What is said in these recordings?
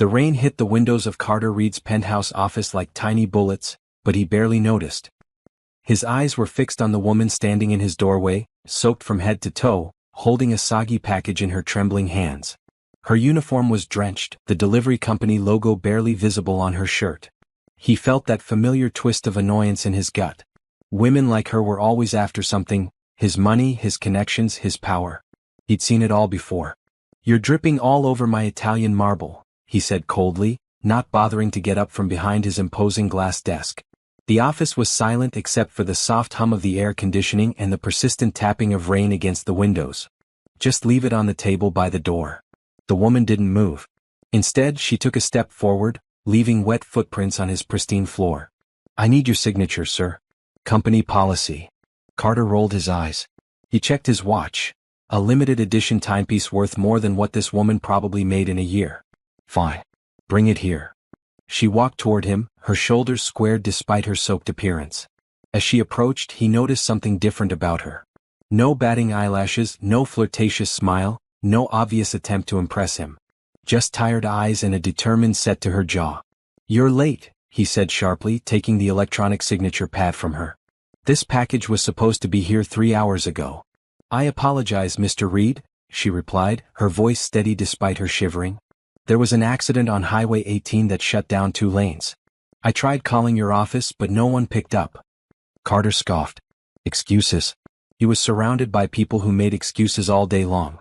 The rain hit the windows of Carter Reed's penthouse office like tiny bullets, but he barely noticed. His eyes were fixed on the woman standing in his doorway, soaked from head to toe, holding a soggy package in her trembling hands. Her uniform was drenched, the delivery company logo barely visible on her shirt. He felt that familiar twist of annoyance in his gut. Women like her were always after something: his money, his connections, his power. He'd seen it all before. "You're dripping all over my Italian marble," he said coldly, not bothering to get up from behind his imposing glass desk. The office was silent except for the soft hum of the air conditioning and the persistent tapping of rain against the windows. "Just leave it on the table by the door." The woman didn't move. Instead, she took a step forward, leaving wet footprints on his pristine floor. "I need your signature, sir." "Company policy." Carter rolled his eyes. He checked his watch. A limited edition timepiece worth more than what this woman probably made in a year. "Fine. Bring it here." She walked toward him, her shoulders squared despite her soaked appearance. As she approached, he noticed something different about her. No batting eyelashes, no flirtatious smile, no obvious attempt to impress him. Just tired eyes and a determined set to her jaw. "You're late," he said sharply, taking the electronic signature pad from her. "This package was supposed to be here 3 hours ago." "I apologize, Mr. Reed," she replied, her voice steady despite her shivering. "There was an accident on Highway 18 that shut down 2 lanes. I tried calling your office but no one picked up." Carter scoffed. Excuses. He was surrounded by people who made excuses all day long.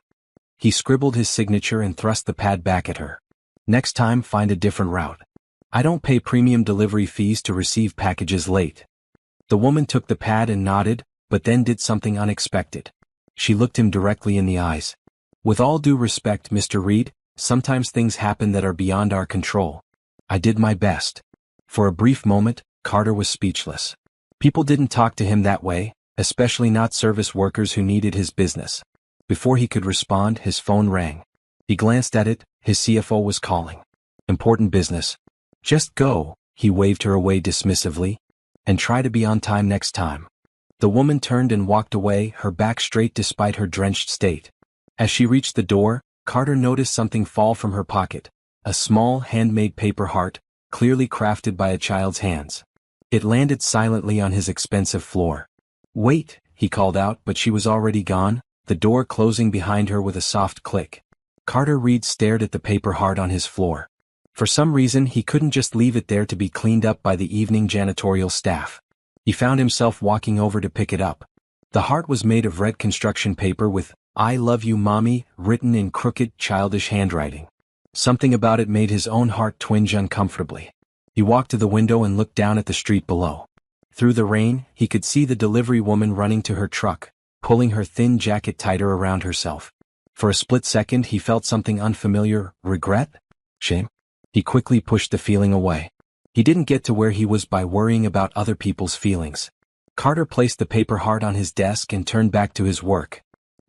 He scribbled his signature and thrust the pad back at her. "Next time, find a different route. I don't pay premium delivery fees to receive packages late." The woman took the pad and nodded, but then did something unexpected. She looked him directly in the eyes. "With all due respect, Mr. Reed, sometimes things happen that are beyond our control. I did my best." For a brief moment, Carter was speechless. People didn't talk to him that way, especially not service workers who needed his business. Before he could respond, his phone rang. He glanced at it. His CFO was calling. "Important business." "Just go," he waved her away dismissively. "And try to be on time next time." The woman turned and walked away, her back straight despite her drenched state. As she reached the door, Carter noticed something fall from her pocket. A small, handmade paper heart, clearly crafted by a child's hands. It landed silently on his expensive floor. "Wait," he called out, but she was already gone, the door closing behind her with a soft click. Carter Reed stared at the paper heart on his floor. For some reason, he couldn't just leave it there to be cleaned up by the evening janitorial staff. He found himself walking over to pick it up. The heart was made of red construction paper with "I love you, mommy," written in crooked, childish handwriting. Something about it made his own heart twinge uncomfortably. He walked to the window and looked down at the street below. Through the rain, he could see the delivery woman running to her truck, pulling her thin jacket tighter around herself. For a split second he felt something unfamiliar. Regret? Shame? He quickly pushed the feeling away. He didn't get to where he was by worrying about other people's feelings. Carter placed the paper heart on his desk and turned back to his work.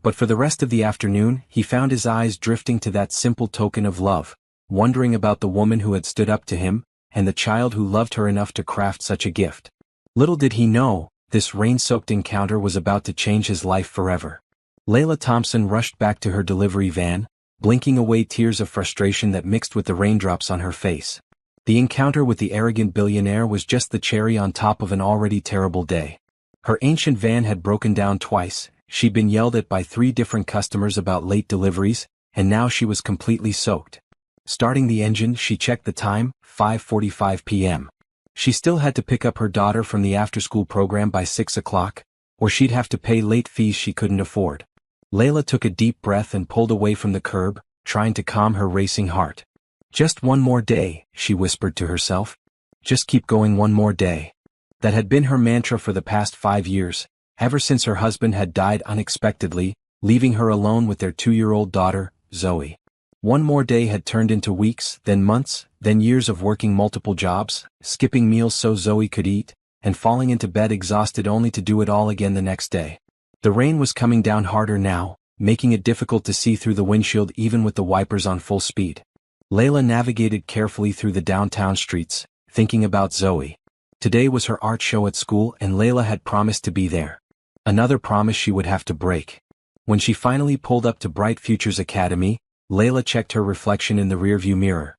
But for the rest of the afternoon, he found his eyes drifting to that simple token of love, wondering about the woman who had stood up to him, and the child who loved her enough to craft such a gift. Little did he know, this rain-soaked encounter was about to change his life forever. Layla Thompson rushed back to her delivery van, blinking away tears of frustration that mixed with the raindrops on her face. The encounter with the arrogant billionaire was just the cherry on top of an already terrible day. Her ancient van had broken down twice, she'd been yelled at by 3 different customers about late deliveries, and now she was completely soaked. Starting the engine, she checked the time, 5:45 p.m. She still had to pick up her daughter from the after-school program by 6 o'clock, or she'd have to pay late fees she couldn't afford. Layla took a deep breath and pulled away from the curb, trying to calm her racing heart. "Just one more day," she whispered to herself. "Just keep going one more day." That had been her mantra for the past 5 years, ever since her husband had died unexpectedly, leaving her alone with their 2-year-old daughter, Zoe. One more day had turned into weeks, then months, then years of working multiple jobs, skipping meals so Zoe could eat, and falling into bed exhausted only to do it all again the next day. The rain was coming down harder now, making it difficult to see through the windshield even with the wipers on full speed. Layla navigated carefully through the downtown streets, thinking about Zoe. Today was her art show at school and Layla had promised to be there. Another promise she would have to break. When she finally pulled up to Bright Futures Academy, Layla checked her reflection in the rearview mirror.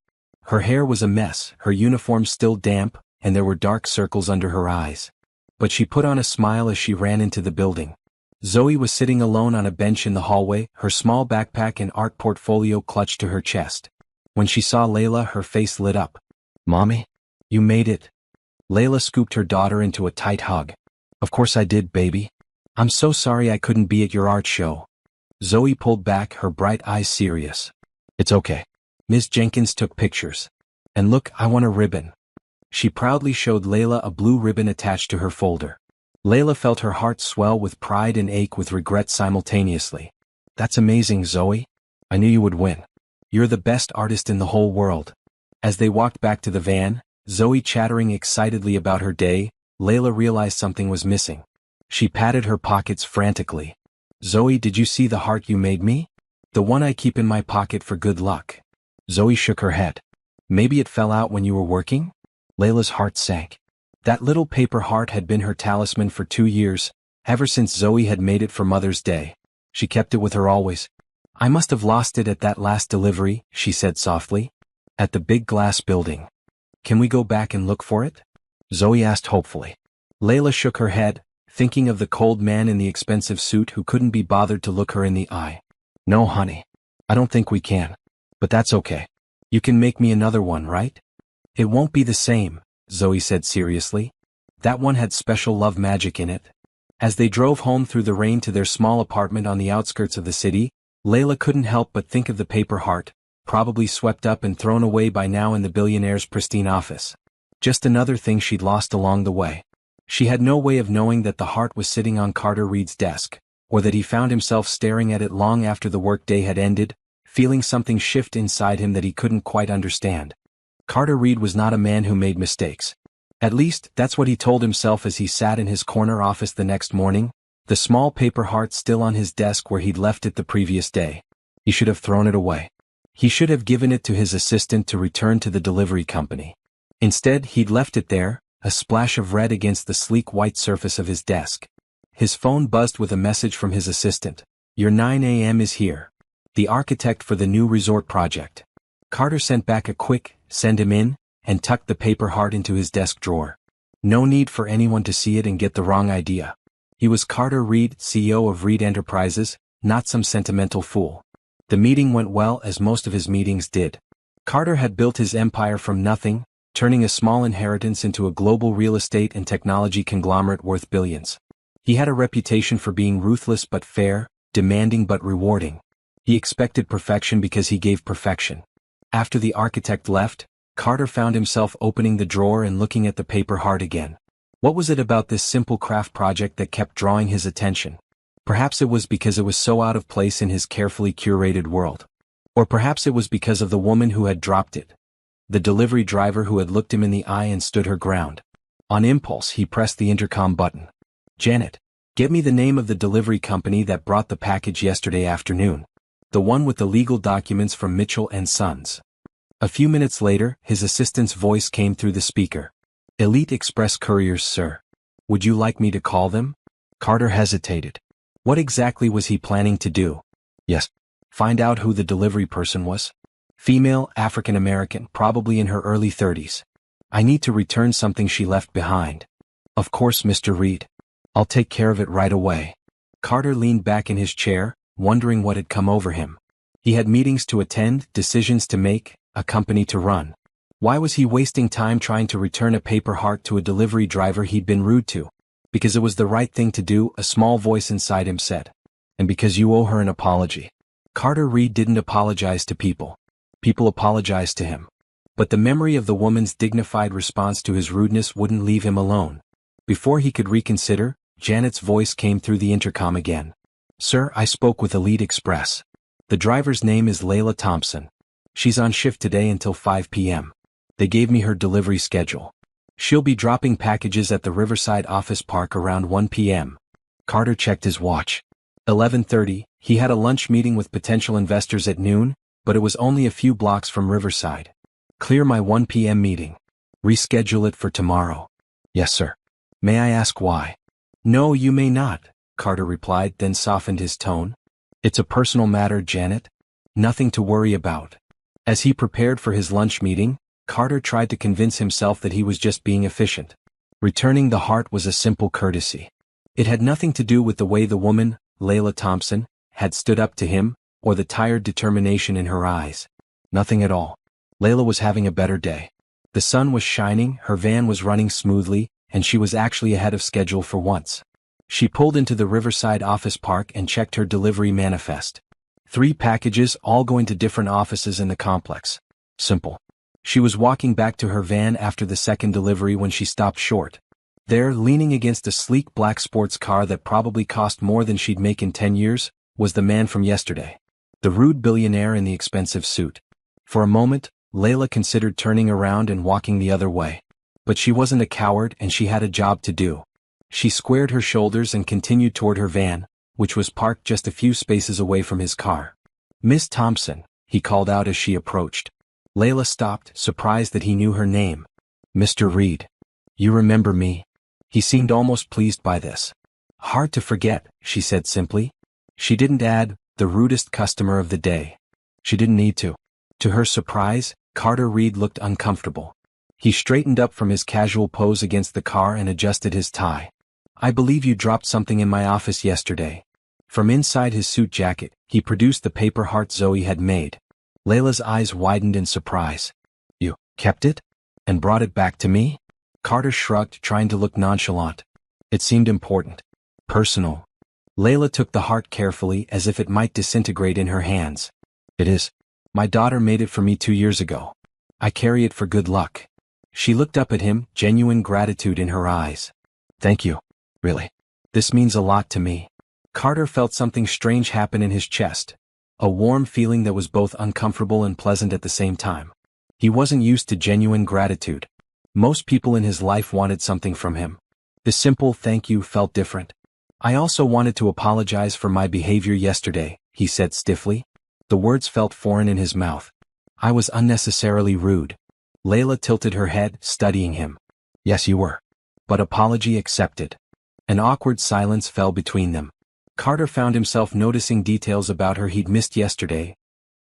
Her hair was a mess, her uniform still damp, and there were dark circles under her eyes. But she put on a smile as she ran into the building. Zoe was sitting alone on a bench in the hallway, her small backpack and art portfolio clutched to her chest. When she saw Layla, her face lit up. "Mommy? You made it." Layla scooped her daughter into a tight hug. "Of course I did, baby. I'm so sorry I couldn't be at your art show." Zoe pulled back, her bright eyes serious. "It's okay. Ms. Jenkins took pictures. And look, I won a ribbon." She proudly showed Layla a blue ribbon attached to her folder. Layla felt her heart swell with pride and ache with regret simultaneously. "That's amazing, Zoe. I knew you would win. You're the best artist in the whole world." As they walked back to the van, Zoe chattering excitedly about her day, Layla realized something was missing. She patted her pockets frantically. "Zoe, did you see the heart you made me? The one I keep in my pocket for good luck." Zoe shook her head. "Maybe it fell out when you were working?" Layla's heart sank. That little paper heart had been her talisman for 2 years, ever since Zoe had made it for Mother's Day. She kept it with her always. "I must have lost it at that last delivery," she said softly. "At the big glass building. Can we go back and look for it?" Zoe asked hopefully. Layla shook her head, thinking of the cold man in the expensive suit who couldn't be bothered to look her in the eye. "No, honey. I don't think we can. But that's okay. You can make me another one, right?" "It won't be the same," Zoe said seriously. "That one had special love magic in it." As they drove home through the rain to their small apartment on the outskirts of the city, Layla couldn't help but think of the paper heart, probably swept up and thrown away by now in the billionaire's pristine office. Just another thing she'd lost along the way. She had no way of knowing that the heart was sitting on Carter Reed's desk, or that he found himself staring at it long after the workday had ended, feeling something shift inside him that he couldn't quite understand. Carter Reed was not a man who made mistakes. At least, that's what he told himself as he sat in his corner office the next morning, the small paper heart still on his desk where he'd left it the previous day. He should have thrown it away. He should have given it to his assistant to return to the delivery company. Instead, he'd left it there, a splash of red against the sleek white surface of his desk. His phone buzzed with a message from his assistant. "Your 9 a.m. is here. The architect for the new resort project." Carter sent back a quick, "Send him in," and tucked the paper heart into his desk drawer. No need for anyone to see it and get the wrong idea. He was Carter Reed, CEO of Reed Enterprises, not some sentimental fool. The meeting went well, as most of his meetings did. Carter had built his empire from nothing, turning a small inheritance into a global real estate and technology conglomerate worth billions. He had a reputation for being ruthless but fair, demanding but rewarding. He expected perfection because he gave perfection. After the architect left, Carter found himself opening the drawer and looking at the paper heart again. What was it about this simple craft project that kept drawing his attention? Perhaps it was because it was so out of place in his carefully curated world. Or perhaps it was because of the woman who had dropped it. The delivery driver who had looked him in the eye and stood her ground. On impulse, he pressed the intercom button. "Janet, get me the name of the delivery company that brought the package yesterday afternoon. The one with the legal documents from Mitchell & Sons." A few minutes later, his assistant's voice came through the speaker. "Elite Express Couriers, sir. Would you like me to call them?" Carter hesitated. What exactly was he planning to do? Yes. Find out who the delivery person was. Female, African American, probably in her early 30s. "I need to return something she left behind." "Of course, Mr. Reed. I'll take care of it right away." Carter leaned back in his chair, wondering what had come over him. He had meetings to attend, decisions to make, a company to run. Why was he wasting time trying to return a paper heart to a delivery driver he'd been rude to? Because it was the right thing to do, a small voice inside him said. And because you owe her an apology. Carter Reed didn't apologize to people. People apologized to him. But the memory of the woman's dignified response to his rudeness wouldn't leave him alone. Before he could reconsider, Janet's voice came through the intercom again. "Sir, I spoke with Elite Express. The driver's name is Layla Thompson. She's on shift today until 5 p.m. They gave me her delivery schedule. She'll be dropping packages at the Riverside Office Park around 1 p.m. Carter checked his watch. 11:30, he had a lunch meeting with potential investors at noon, but it was only a few blocks from Riverside. "Clear my 1 p.m. meeting. Reschedule it for tomorrow." "Yes, sir." "May I ask why?" "No, you may not," Carter replied, then softened his tone. "It's a personal matter, Janet. Nothing to worry about. As he prepared for his lunch meeting, Carter tried to convince himself that he was just being efficient. Returning the heart was a simple courtesy. It had nothing to do with the way the woman, Layla Thompson, had stood up to him, or the tired determination in her eyes. Nothing at all. Layla was having a better day. The sun was shining, her van was running smoothly, and she was actually ahead of schedule for once. She pulled into the Riverside office park and checked her delivery manifest. 3 packages, all going to different offices in the complex. Simple. She was walking back to her van after the second delivery when she stopped short. There, leaning against a sleek black sports car that probably cost more than she'd make in 10 years, was the man from yesterday. The rude billionaire in the expensive suit. For a moment, Layla considered turning around and walking the other way. But she wasn't a coward and she had a job to do. She squared her shoulders and continued toward her van, which was parked just a few spaces away from his car. "Miss Thompson," he called out as she approached. Layla stopped, surprised that he knew her name. "Mr. Reed. You remember me?" He seemed almost pleased by this. "Hard to forget," she said simply. She didn't add, "the rudest customer of the day." She didn't need to. To her surprise, Carter Reed looked uncomfortable. He straightened up from his casual pose against the car and adjusted his tie. "I believe you dropped something in my office yesterday." From inside his suit jacket, he produced the paper heart Zoe had made. Layla's eyes widened in surprise. "You kept it? And brought it back to me?" Carter shrugged, trying to look nonchalant. "It seemed important. Personal." Layla took the heart carefully as if it might disintegrate in her hands. "It is. My daughter made it for me 2 years ago. I carry it for good luck." She looked up at him, genuine gratitude in her eyes. "Thank you. Really. This means a lot to me." Carter felt something strange happen in his chest. A warm feeling that was both uncomfortable and pleasant at the same time. He wasn't used to genuine gratitude. Most people in his life wanted something from him. The simple thank you felt different. "I also wanted to apologize for my behavior yesterday," he said stiffly. The words felt foreign in his mouth. "I was unnecessarily rude." Layla tilted her head, studying him. "Yes, you were. But apology accepted." An awkward silence fell between them. Carter found himself noticing details about her he'd missed yesterday.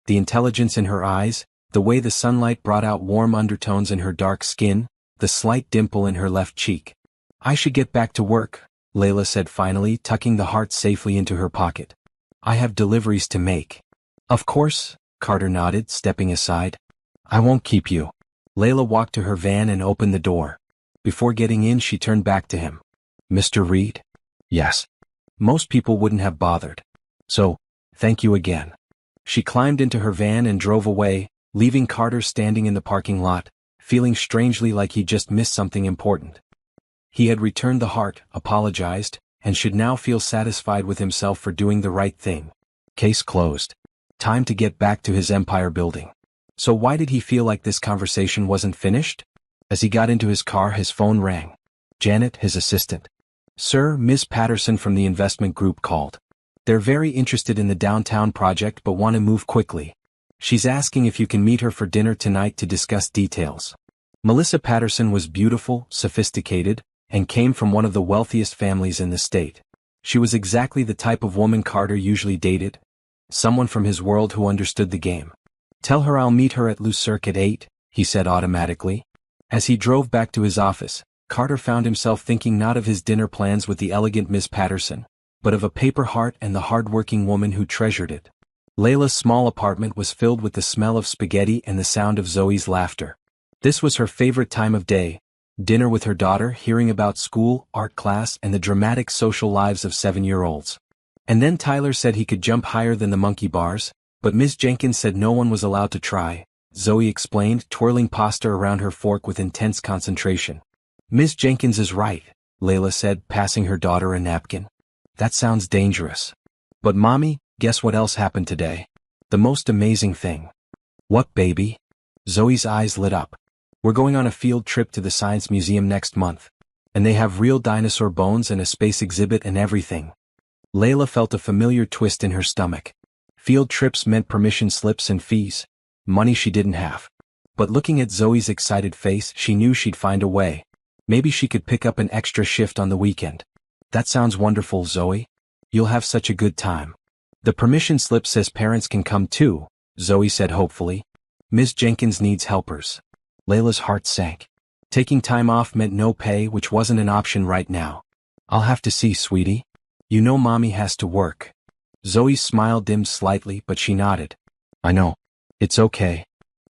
The intelligence in her eyes, the way the sunlight brought out warm undertones in her dark skin, the slight dimple in her left cheek. "I should get back to work," Layla said finally, tucking the heart safely into her pocket. "I have deliveries to make." "Of course," Carter nodded, stepping aside. "I won't keep you." Layla walked to her van and opened the door. Before getting in, she turned back to him. "Mr. Reed?" "Yes." Most people wouldn't have bothered. "So, thank you again." She climbed into her van and drove away, leaving Carter standing in the parking lot, feeling strangely like he'd just missed something important. He had returned the heart, apologized, and should now feel satisfied with himself for doing the right thing. Case closed. Time to get back to his empire building. So why did he feel like this conversation wasn't finished? As he got into his car, his phone rang. Janet, his assistant. "Sir, Miss Patterson from the investment group called. They're very interested in the downtown project but want to move quickly. She's asking if you can meet her for dinner tonight to discuss details." Melissa Patterson was beautiful, sophisticated, and came from one of the wealthiest families in the state. She was exactly the type of woman Carter usually dated. Someone from his world who understood the game. "Tell her I'll meet her at Le Cirque at 8, he said automatically. As he drove back to his office, Carter found himself thinking not of his dinner plans with the elegant Miss Patterson, but of a paper heart and the hard-working woman who treasured it. Layla's small apartment was filled with the smell of spaghetti and the sound of Zoe's laughter. This was her favorite time of day, dinner with her daughter, hearing about school, art class, and the dramatic social lives of 7-year-olds. And then Tyler said he could jump higher than the monkey bars, but Miss Jenkins said no one was allowed to try, Zoe explained, twirling pasta around her fork with intense concentration. "Miss Jenkins is right," Layla said, passing her daughter a napkin. "That sounds dangerous. But Mommy, guess what else happened today? The most amazing thing." "What, baby?" Zoe's eyes lit up. "We're going on a field trip to the Science Museum next month. And they have real dinosaur bones and a space exhibit and everything." Layla felt a familiar twist in her stomach. Field trips meant permission slips and fees. Money she didn't have. But looking at Zoe's excited face, she knew she'd find a way. Maybe she could pick up an extra shift on the weekend. "That sounds wonderful, Zoe. You'll have such a good time." "The permission slip says parents can come too," Zoe said hopefully. Ms. Jenkins needs helpers. Layla's heart sank. Taking time off meant no pay, which wasn't an option right now. I'll have to see, sweetie. You know mommy has to work. Zoe's smile dimmed slightly, but she nodded. I know. It's okay.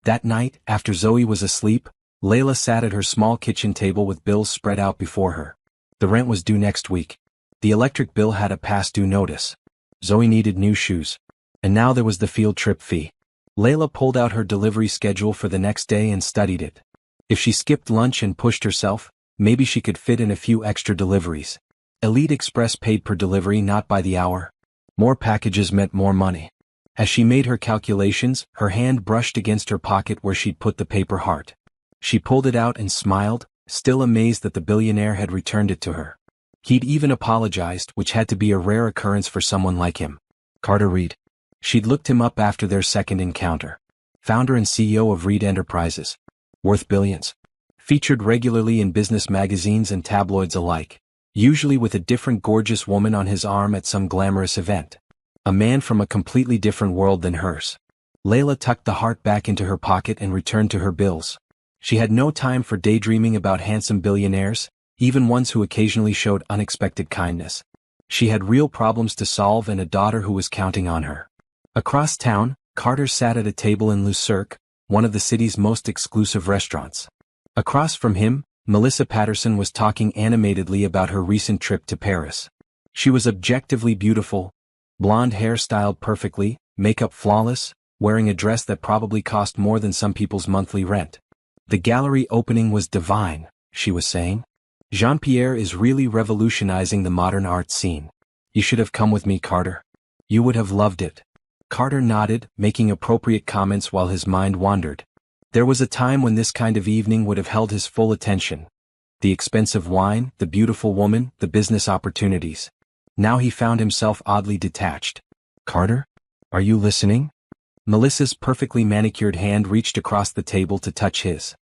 That night, after Zoe was asleep, Layla sat at her small kitchen table with bills spread out before her. The rent was due next week. The electric bill had a past due notice. Zoe needed new shoes. And now there was the field trip fee. Layla pulled out her delivery schedule for the next day and studied it. If she skipped lunch and pushed herself, maybe she could fit in a few extra deliveries. Elite Express paid per delivery, not by the hour. More packages meant more money. As she made her calculations, her hand brushed against her pocket where she'd put the paper heart. She pulled it out and smiled, still amazed that the billionaire had returned it to her. He'd even apologized, which had to be a rare occurrence for someone like him. Carter Reed. She'd looked him up after their second encounter. Founder and CEO of Reed Enterprises. Worth billions. Featured regularly in business magazines and tabloids alike. Usually with a different gorgeous woman on his arm at some glamorous event. A man from a completely different world than hers. Layla tucked the heart back into her pocket and returned to her bills. She had no time for daydreaming about handsome billionaires, even ones who occasionally showed unexpected kindness. She had real problems to solve and a daughter who was counting on her. Across town, Carter sat at a table in Le Cirque, one of the city's most exclusive restaurants. Across from him, Melissa Patterson was talking animatedly about her recent trip to Paris. She was objectively beautiful, blonde hair styled perfectly, makeup flawless, wearing a dress that probably cost more than some people's monthly rent. The gallery opening was divine, she was saying. Jean-Pierre is really revolutionizing the modern art scene. You should have come with me, Carter. You would have loved it. Carter nodded, making appropriate comments while his mind wandered. There was a time when this kind of evening would have held his full attention. The expensive wine, the beautiful woman, the business opportunities. Now he found himself oddly detached. Carter? Are you listening? Melissa's perfectly manicured hand reached across the table to touch his.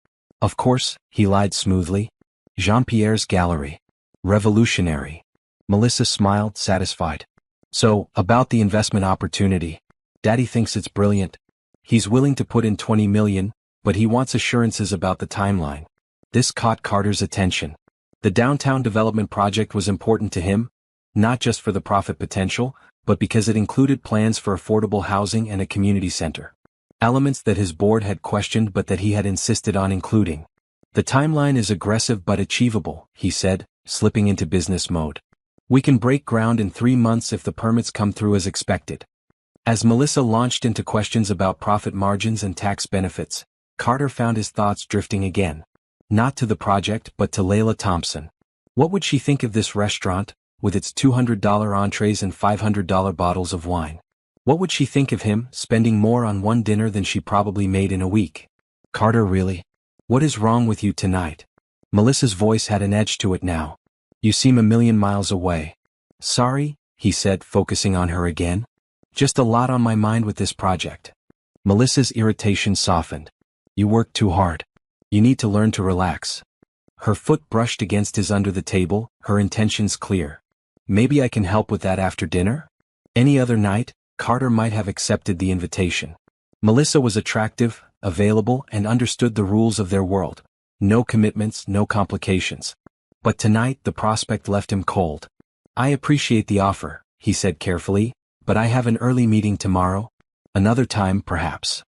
Of course, he lied smoothly. Jean-Pierre's gallery. Revolutionary. Melissa smiled, satisfied. So, about the investment opportunity. Daddy thinks it's brilliant. He's willing to put in $20 million, but he wants assurances about the timeline. This caught Carter's attention. The downtown development project was important to him, not just for the profit potential, but because it included plans for affordable housing and a community center. Elements that his board had questioned but that he had insisted on including. The timeline is aggressive but achievable, he said, slipping into business mode. We can break ground in 3 months if the permits come through as expected. As Melissa launched into questions about profit margins and tax benefits, Carter found his thoughts drifting again. Not to the project but to Layla Thompson. What would she think of this restaurant, with its $200 entrees and $500 bottles of wine? What would she think of him, spending more on one dinner than she probably made in a week? Carter, really? What is wrong with you tonight? Melissa's voice had an edge to it now. You seem a million miles away. Sorry, he said, focusing on her again. Just a lot on my mind with this project. Melissa's irritation softened. You work too hard. You need to learn to relax. Her foot brushed against his under the table, her intentions clear. Maybe I can help with that after dinner? Any other night, Carter might have accepted the invitation. Melissa was attractive, available, and understood the rules of their world. No commitments, no complications. But tonight the prospect left him cold. I appreciate the offer, he said carefully, but I have an early meeting tomorrow. Another time, perhaps.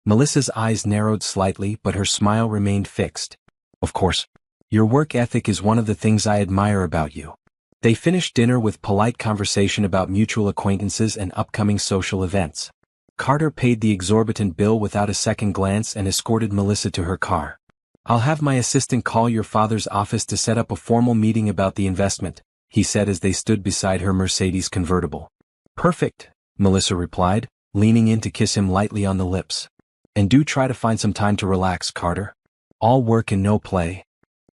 Melissa's eyes narrowed slightly, but her smile remained fixed. Of course. Your work ethic is one of the things I admire about you. They finished dinner with polite conversation about mutual acquaintances and upcoming social events. Carter paid the exorbitant bill without a second glance and escorted Melissa to her car. I'll have my assistant call your father's office to set up a formal meeting about the investment, he said as they stood beside her Mercedes convertible. Perfect, Melissa replied, leaning in to kiss him lightly on the lips. And do try to find some time to relax, Carter. All work and no play.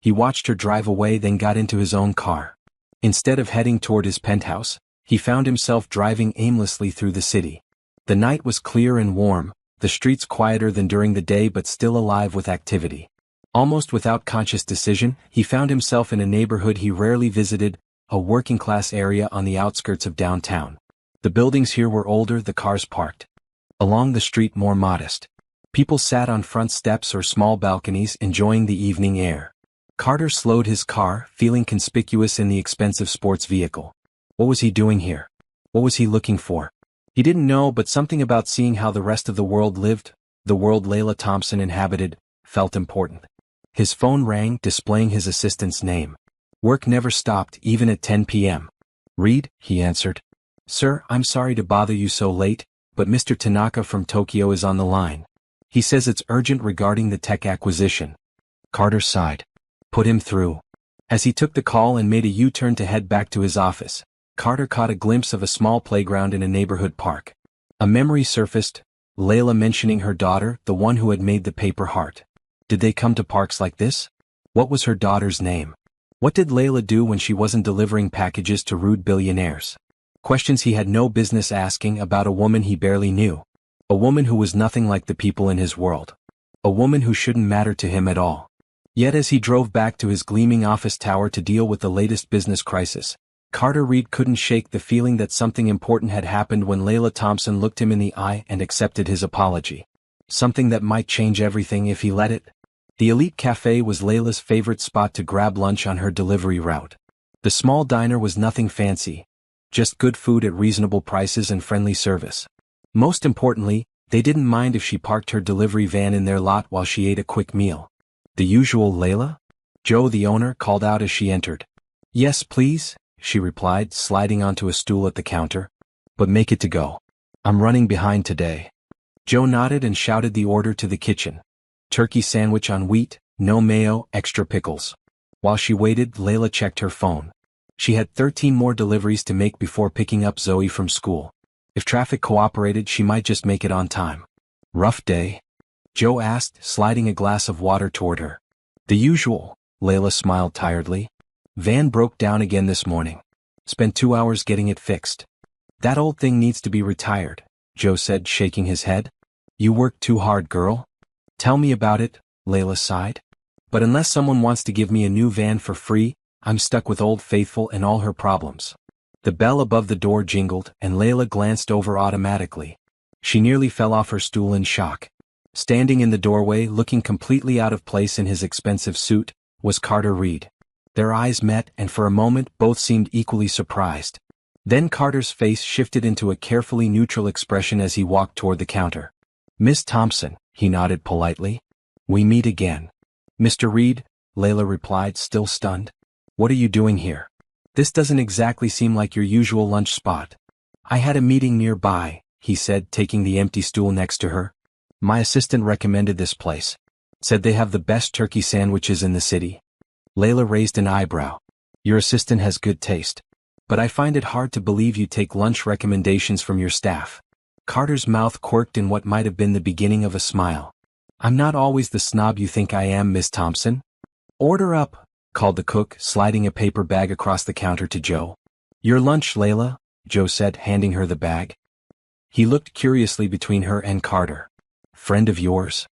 He watched her drive away, then got into his own car. Instead of heading toward his penthouse, he found himself driving aimlessly through the city. The night was clear and warm, the streets quieter than during the day but still alive with activity. Almost without conscious decision, he found himself in a neighborhood he rarely visited, a working-class area on the outskirts of downtown. The buildings here were older, the cars parked along the street more modest. People sat on front steps or small balconies enjoying the evening air. Carter slowed his car, feeling conspicuous in the expensive sports vehicle. What was he doing here? What was he looking for? He didn't know, but something about seeing how the rest of the world lived, the world Layla Thompson inhabited, felt important. His phone rang, displaying his assistant's name. Work never stopped, even at 10 p.m. "Reed," he answered. "Sir, I'm sorry to bother you so late, but Mr. Tanaka from Tokyo is on the line. He says it's urgent regarding the tech acquisition." Carter sighed. "Put him through." As he took the call and made a U-turn to head back to his office, Carter caught a glimpse of a small playground in a neighborhood park. A memory surfaced, Layla mentioning her daughter, the one who had made the paper heart. Did they come to parks like this? What was her daughter's name? What did Layla do when she wasn't delivering packages to rude billionaires? Questions he had no business asking about a woman he barely knew. A woman who was nothing like the people in his world. A woman who shouldn't matter to him at all. Yet as he drove back to his gleaming office tower to deal with the latest business crisis, Carter Reed couldn't shake the feeling that something important had happened when Layla Thompson looked him in the eye and accepted his apology. Something that might change everything if he let it. The Elite Cafe was Layla's favorite spot to grab lunch on her delivery route. The small diner was nothing fancy, just good food at reasonable prices and friendly service. Most importantly, they didn't mind if she parked her delivery van in their lot while she ate a quick meal. "The usual Layla?" Joe, the owner, called out as she entered. "Yes, please," she replied, sliding onto a stool at the counter. "But make it to go. I'm running behind today." Joe nodded and shouted the order to the kitchen. "Turkey sandwich on wheat, no mayo, extra pickles." While she waited, Layla checked her phone. She had 13 more deliveries to make before picking up Zoe from school. If traffic cooperated, she might just make it on time. "Rough day?" Joe asked, sliding a glass of water toward her. "The usual," Layla smiled tiredly. "Van broke down again this morning. Spent 2 hours getting it fixed." "That old thing needs to be retired," Joe said, shaking his head. "You worked too hard, girl." "Tell me about it," Layla sighed. "But unless someone wants to give me a new van for free, I'm stuck with Old Faithful and all her problems." The bell above the door jingled, and Layla glanced over automatically. She nearly fell off her stool in shock. Standing in the doorway, looking completely out of place in his expensive suit, was Carter Reed. Their eyes met, and for a moment both seemed equally surprised. Then Carter's face shifted into a carefully neutral expression as he walked toward the counter. "Miss Thompson," he nodded politely. "We meet again." "Mr. Reed," Layla replied, still stunned. "What are you doing here? This doesn't exactly seem like your usual lunch spot." "I had a meeting nearby," he said, taking the empty stool next to her. "My assistant recommended this place. Said they have the best turkey sandwiches in the city." Layla raised an eyebrow. "Your assistant has good taste. But I find it hard to believe you take lunch recommendations from your staff." Carter's mouth quirked in what might have been the beginning of a smile. "I'm not always the snob you think I am, Miss Thompson." "Order up," called the cook, sliding a paper bag across the counter to Joe. "Your lunch, Layla," Joe said, handing her the bag. He looked curiously between her and Carter. "Friend of yours?"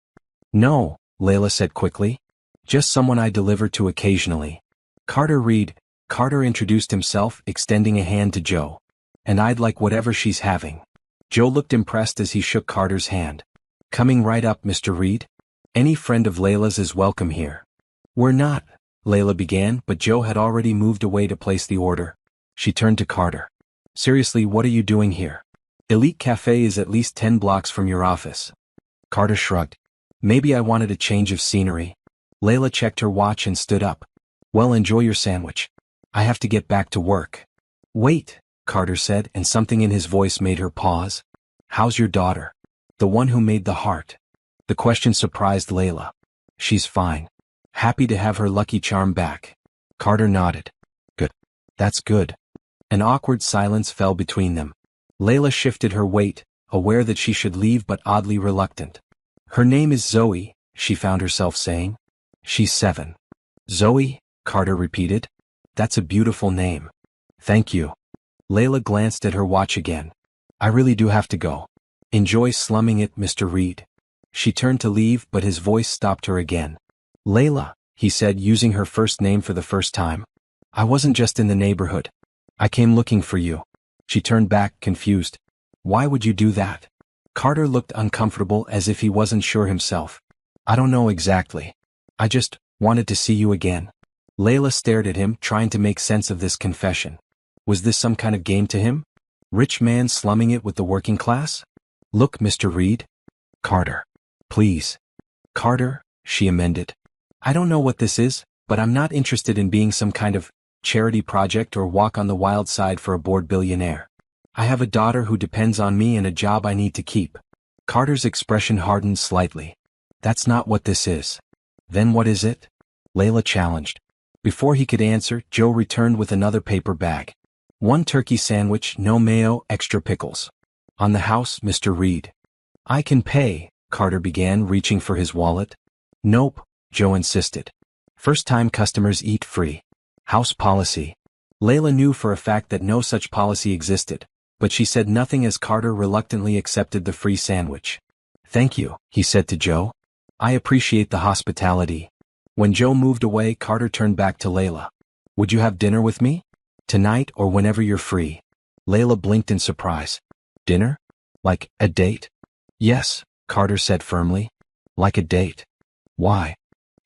"No," Layla said quickly. "Just someone I deliver to occasionally." "Carter Reed," Carter introduced himself, extending a hand to Joe. "And I'd like whatever she's having." Joe looked impressed as he shook Carter's hand. "Coming right up, Mr. Reed. Any friend of Layla's is welcome here." "We're not," Layla began, but Joe had already moved away to place the order. She turned to Carter. "Seriously, what are you doing here? Elite Cafe is at least 10 blocks from your office." Carter shrugged. "Maybe I wanted a change of scenery." Layla checked her watch and stood up. "Well, enjoy your sandwich. I have to get back to work." "Wait," Carter said, and something in his voice made her pause. "How's your daughter? The one who made the heart?" The question surprised Layla. "She's fine. Happy to have her lucky charm back." Carter nodded. "Good. That's good." An awkward silence fell between them. Layla shifted her weight, aware that she should leave but oddly reluctant. "Her name is Zoe," she found herself saying. "She's 7. "Zoe?" Carter repeated. "That's a beautiful name." "Thank you." Layla glanced at her watch again. "I really do have to go. Enjoy slumming it, Mr. Reed." She turned to leave, but his voice stopped her again. "Layla," he said, using her first name for the first time. "I wasn't just in the neighborhood. I came looking for you." She turned back, confused. "Why would you do that?" Carter looked uncomfortable as if he wasn't sure himself. I don't know exactly. I just wanted to see you again. Layla stared at him, trying to make sense of this confession. Was this some kind of game to him? Rich man slumming it with the working class? Look, Mr. Reed. Carter. Please. Carter, she amended. I don't know what this is, but I'm not interested in being some kind of charity project or walk on the wild side for a bored billionaire. I have a daughter who depends on me and a job I need to keep. Carter's expression hardened slightly. That's not what this is. Then what is it? Layla challenged. Before he could answer, Joe returned with another paper bag. 1 turkey sandwich, no mayo, extra pickles. On the house, Mr. Reed. I can pay, Carter began, reaching for his wallet. Nope, Joe insisted. First-time customers eat free. House policy. Layla knew for a fact that no such policy existed, but she said nothing as Carter reluctantly accepted the free sandwich. Thank you, he said to Joe. I appreciate the hospitality. When Joe moved away, Carter turned back to Layla. Would you have dinner with me? Tonight or whenever you're free. Layla blinked in surprise. Dinner? Like a date? Yes, Carter said firmly. Like a date. Why?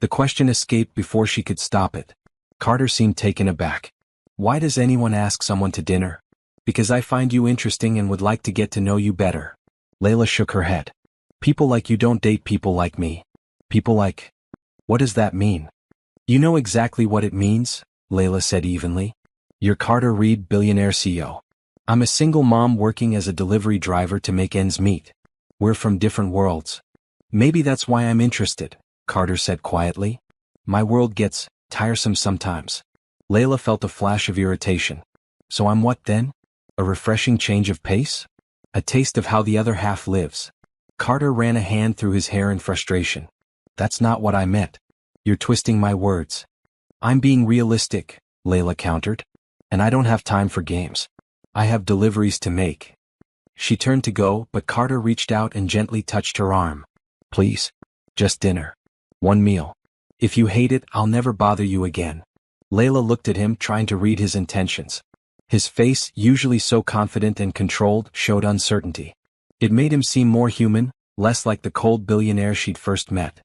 The question escaped before she could stop it. Carter seemed taken aback. Why does anyone ask someone to dinner? Because I find you interesting and would like to get to know you better. Layla shook her head. People like you don't date people like me. People like... What does that mean? You know exactly what it means, Layla said evenly. You're Carter Reed, billionaire CEO. I'm a single mom working as a delivery driver to make ends meet. We're from different worlds. Maybe that's why I'm interested, Carter said quietly. My world gets tiresome sometimes. Layla felt a flash of irritation. So I'm what then? A refreshing change of pace? A taste of how the other half lives. Carter ran a hand through his hair in frustration. That's not what I meant. You're twisting my words. I'm being realistic, Layla countered. And I don't have time for games. I have deliveries to make. She turned to go, but Carter reached out and gently touched her arm. Please. Just dinner. 1 meal. If you hate it, I'll never bother you again. Layla looked at him, trying to read his intentions. His face, usually so confident and controlled, showed uncertainty. It made him seem more human, less like the cold billionaire she'd first met.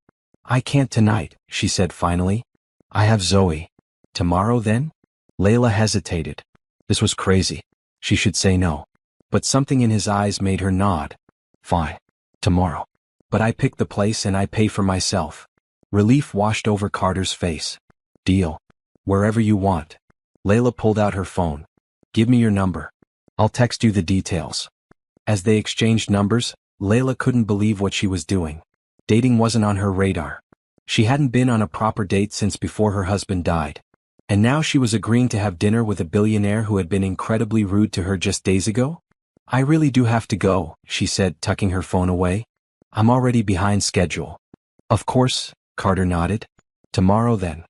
I can't tonight, she said finally. I have Zoe. Tomorrow then? Layla hesitated. This was crazy. She should say no. But something in his eyes made her nod. Fine. Tomorrow. But I pick the place and I pay for myself. Relief washed over Carter's face. Deal. Wherever you want. Layla pulled out her phone. Give me your number. I'll text you the details. As they exchanged numbers, Layla couldn't believe what she was doing. Dating wasn't on her radar. She hadn't been on a proper date since before her husband died. And now she was agreeing to have dinner with a billionaire who had been incredibly rude to her just days ago? I really do have to go, she said, tucking her phone away. I'm already behind schedule. Of course, Carter nodded. Tomorrow then.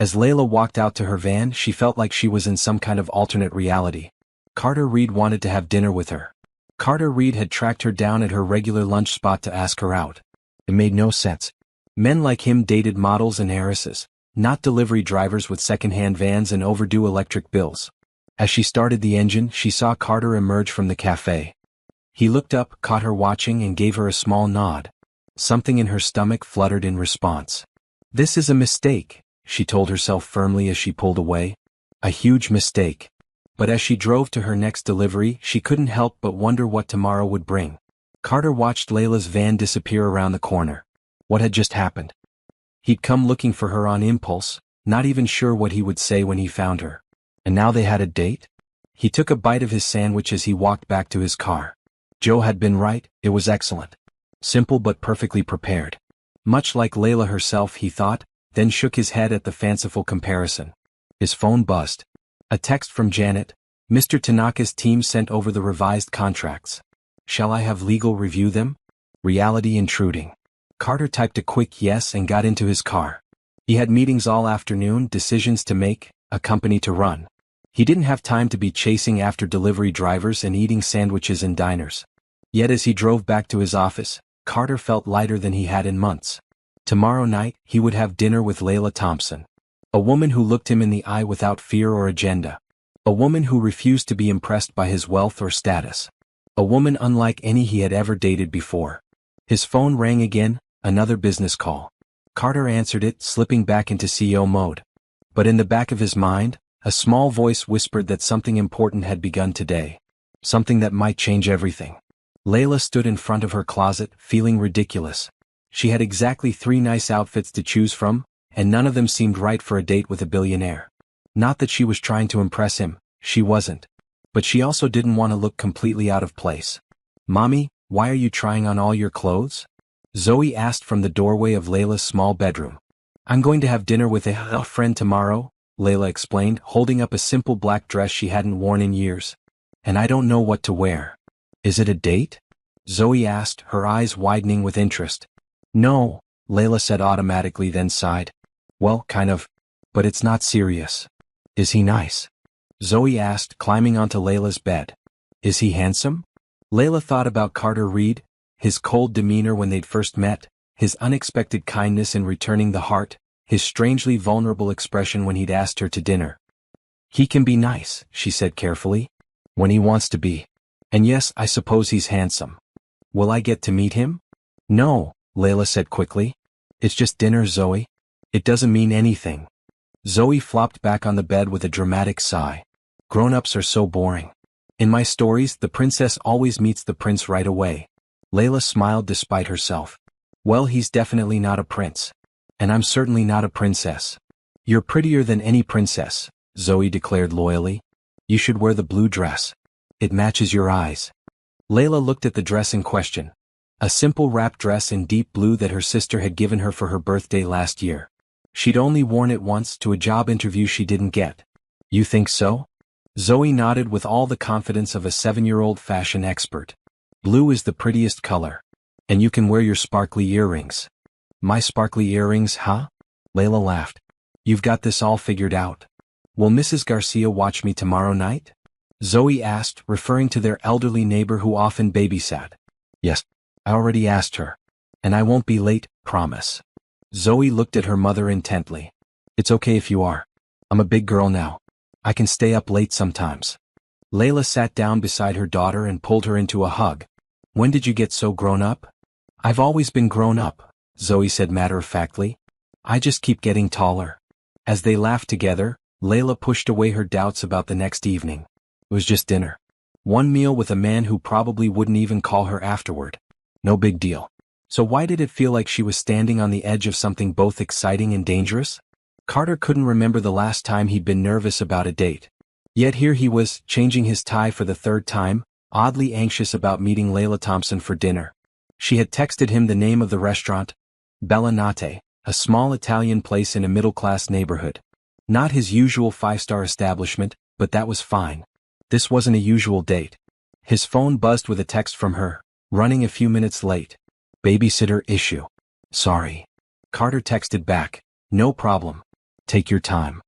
As Layla walked out to her van, she felt like she was in some kind of alternate reality. Carter Reed wanted to have dinner with her. Carter Reed had tracked her down at her regular lunch spot to ask her out. It made no sense. Men like him dated models and heiresses, not delivery drivers with second-hand vans and overdue electric bills. As she started the engine, she saw Carter emerge from the cafe. He looked up, caught her watching, and gave her a small nod. Something in her stomach fluttered in response. This is a mistake, she told herself firmly as she pulled away. A huge mistake. But as she drove to her next delivery, she couldn't help but wonder what tomorrow would bring. Carter watched Layla's van disappear around the corner. What had just happened? He'd come looking for her on impulse, not even sure what he would say when he found her. And now they had a date? He took a bite of his sandwich as he walked back to his car. Joe had been right, it was excellent. Simple but perfectly prepared. Much like Layla herself, he thought, then shook his head at the fanciful comparison. His phone buzzed. A text from Janet. Mr. Tanaka's team sent over the revised contracts. Shall I have legal review them? Reality intruding. Carter typed a quick yes and got into his car. He had meetings all afternoon, decisions to make, a company to run. He didn't have time to be chasing after delivery drivers and eating sandwiches in diners. Yet as he drove back to his office, Carter felt lighter than he had in months. Tomorrow night, he would have dinner with Layla Thompson. A woman who looked him in the eye without fear or agenda. A woman who refused to be impressed by his wealth or status. A woman unlike any he had ever dated before. His phone rang again, another business call. Carter answered it, slipping back into CEO mode. But in the back of his mind, a small voice whispered that something important had begun today. Something that might change everything. Layla stood in front of her closet, feeling ridiculous. She had exactly 3 nice outfits to choose from, and none of them seemed right for a date with a billionaire. Not that she was trying to impress him, she wasn't. But she also didn't want to look completely out of place. "Mommy, why are you trying on all your clothes?" Zoe asked from the doorway of Layla's small bedroom. "I'm going to have dinner with a friend tomorrow," Layla explained, holding up a simple black dress she hadn't worn in years. "And I don't know what to wear." "Is it a date?" Zoe asked, her eyes widening with interest. "No," Layla said automatically, then sighed. "Well, kind of. But it's not serious." "Is he nice?" Zoe asked, climbing onto Layla's bed. "Is he handsome?" Layla thought about Carter Reed, his cold demeanor when they'd first met, his unexpected kindness in returning the heart, his strangely vulnerable expression when he'd asked her to dinner. "He can be nice," she said carefully. "When he wants to be. And yes, I suppose he's handsome. Will I get to meet him?" "No," Layla said quickly. "It's just dinner, Zoe. It doesn't mean anything." Zoe flopped back on the bed with a dramatic sigh. "Grown-ups are so boring. In my stories, the princess always meets the prince right away." Layla smiled despite herself. "Well, he's definitely not a prince. And I'm certainly not a princess." "You're prettier than any princess," Zoe declared loyally. "You should wear the blue dress. It matches your eyes." Layla looked at the dress in question. A simple wrap dress in deep blue that her sister had given her for her birthday last year. She'd only worn it once to a job interview she didn't get. "You think so?" Zoe nodded with all the confidence of a 7-year-old fashion expert. "Blue is the prettiest color. And you can wear your sparkly earrings." "My sparkly earrings, huh?" Layla laughed. "You've got this all figured out. Will Mrs. Garcia watch me tomorrow night?" Zoe asked, referring to their elderly neighbor who often babysat. "Yes, I already asked her. And I won't be late, promise." Zoe looked at her mother intently. "It's okay if you are. I'm a big girl now. I can stay up late sometimes." Layla sat down beside her daughter and pulled her into a hug. "When did you get so grown up?" "I've always been grown up," Zoe said matter-of-factly. "I just keep getting taller." As they laughed together, Layla pushed away her doubts about the next evening. It was just dinner. One meal with a man who probably wouldn't even call her afterward. No big deal. So why did it feel like she was standing on the edge of something both exciting and dangerous? Carter couldn't remember the last time he'd been nervous about a date. Yet here he was, changing his tie for the 3rd time, oddly anxious about meeting Layla Thompson for dinner. She had texted him the name of the restaurant, Bellinotte, a small Italian place in a middle-class neighborhood. Not his usual 5-star establishment, but that was fine. This wasn't a usual date. His phone buzzed with a text from her, running a few minutes late. "Babysitter issue. Sorry." Carter texted back, "No problem. Take your time."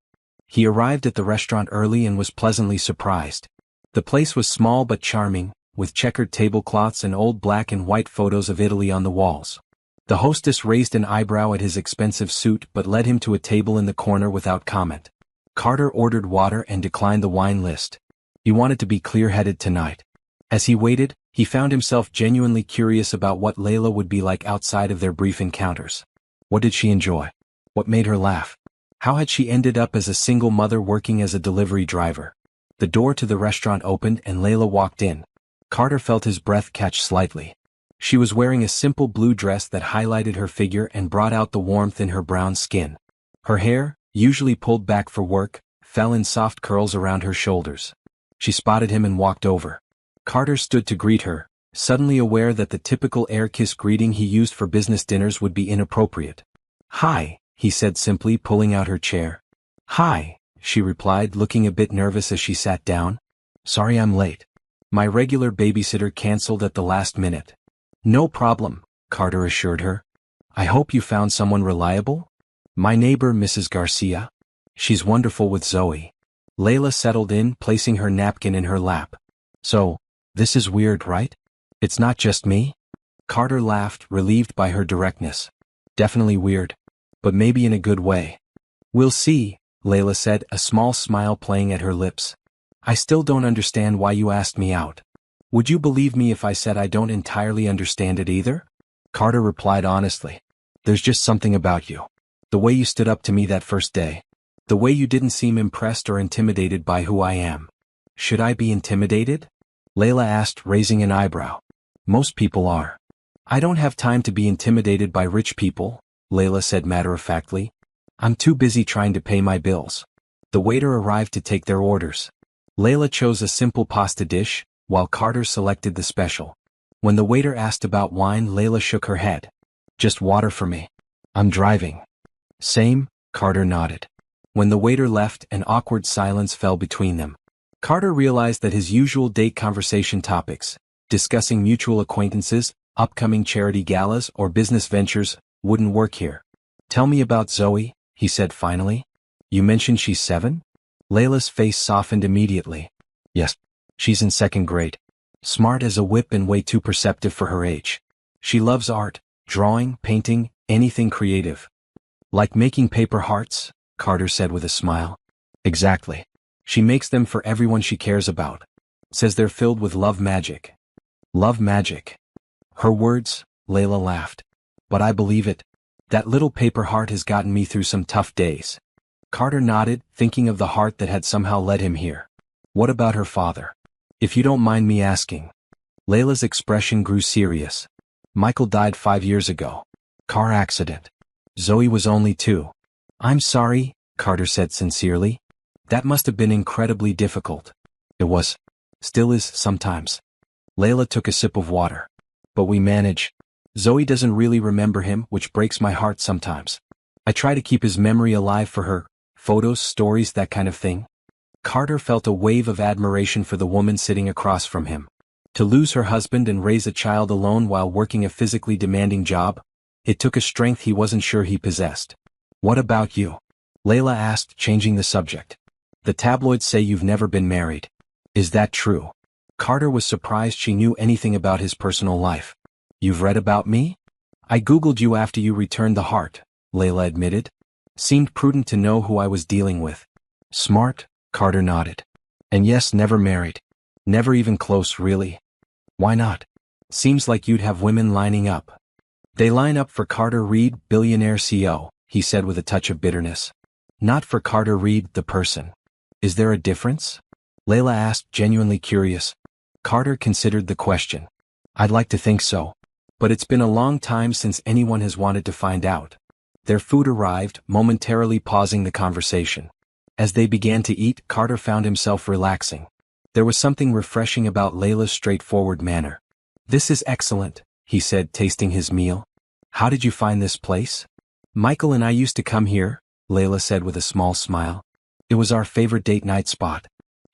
He arrived at the restaurant early and was pleasantly surprised. The place was small but charming, with checkered tablecloths and old black and white photos of Italy on the walls. The hostess raised an eyebrow at his expensive suit but led him to a table in the corner without comment. Carter ordered water and declined the wine list. He wanted to be clear-headed tonight. As he waited, he found himself genuinely curious about what Layla would be like outside of their brief encounters. What did she enjoy? What made her laugh? How had she ended up as a single mother working as a delivery driver? The door to the restaurant opened and Layla walked in. Carter felt his breath catch slightly. She was wearing a simple blue dress that highlighted her figure and brought out the warmth in her brown skin. Her hair, usually pulled back for work, fell in soft curls around her shoulders. She spotted him and walked over. Carter stood to greet her, suddenly aware that the typical air-kiss greeting he used for business dinners would be inappropriate. "Hi," he said simply, pulling out her chair. "Hi," she replied, looking a bit nervous as she sat down. "Sorry I'm late. My regular babysitter canceled at the last minute." "No problem," Carter assured her. "I hope you found someone reliable?" "My neighbor, Mrs. Garcia. She's wonderful with Zoe." Layla settled in, placing her napkin in her lap. "So, this is weird, right? It's not just me?" Carter laughed, relieved by her directness. "Definitely weird. But maybe in a good way." "We'll see," Layla said, a small smile playing at her lips. "I still don't understand why you asked me out." Would you believe me if I said I don't entirely understand it either? Carter replied honestly. There's just something about you. The way you stood up to me that first day. The way you didn't seem impressed or intimidated by who I am. Should I be intimidated? Layla asked, raising an eyebrow. Most people are. I don't have time to be intimidated by rich people, Layla said matter-of-factly. I'm too busy trying to pay my bills. The waiter arrived to take their orders. Layla chose a simple pasta dish, while Carter selected the special. When the waiter asked about wine, Layla shook her head. Just water for me. I'm driving. Same, Carter nodded. When the waiter left, an awkward silence fell between them. Carter realized that his usual date conversation topics, discussing mutual acquaintances, upcoming charity galas, or business ventures, wouldn't work here. Tell me about Zoe, he said finally. You mentioned she's 7? Layla's face softened immediately. Yes, she's in 2nd grade. Smart as a whip and way too perceptive for her age. She loves art, drawing, painting, anything creative. Like making paper hearts, Carter said with a smile. Exactly. She makes them for everyone she cares about. Says they're filled with love magic. Love magic. Her words, Layla laughed. But I believe it. That little paper heart has gotten me through some tough days. Carter nodded, thinking of the heart that had somehow led him here. What about her father? If you don't mind me asking. Layla's expression grew serious. Michael died 5 years ago. Car accident. Zoe was only 2. I'm sorry, Carter said sincerely. That must have been incredibly difficult. It was. Still is, sometimes. Layla took a sip of water. But we manage. Zoe doesn't really remember him, which breaks my heart sometimes. I try to keep his memory alive for her. Photos, stories, that kind of thing. Carter felt a wave of admiration for the woman sitting across from him. To lose her husband and raise a child alone while working a physically demanding job, it took a strength he wasn't sure he possessed. What about you? Layla asked, changing the subject. The tabloids say you've never been married. Is that true? Carter was surprised she knew anything about his personal life. You've read about me? I googled you after you returned the heart, Layla admitted. Seemed prudent to know who I was dealing with. Smart, Carter nodded. And yes, never married. Never even close, really. Why not? Seems like you'd have women lining up. They line up for Carter Reed, Billionaire CEO, he said with a touch of bitterness. Not for Carter Reed, the person. Is there a difference? Layla asked, genuinely curious. Carter considered the question. I'd like to think so. But it's been a long time since anyone has wanted to find out. Their food arrived, momentarily pausing the conversation. As they began to eat, Carter found himself relaxing. There was something refreshing about Layla's straightforward manner. This is excellent, he said, tasting his meal. How did you find this place? Michael and I used to come here, Layla said with a small smile. It was our favorite date night spot.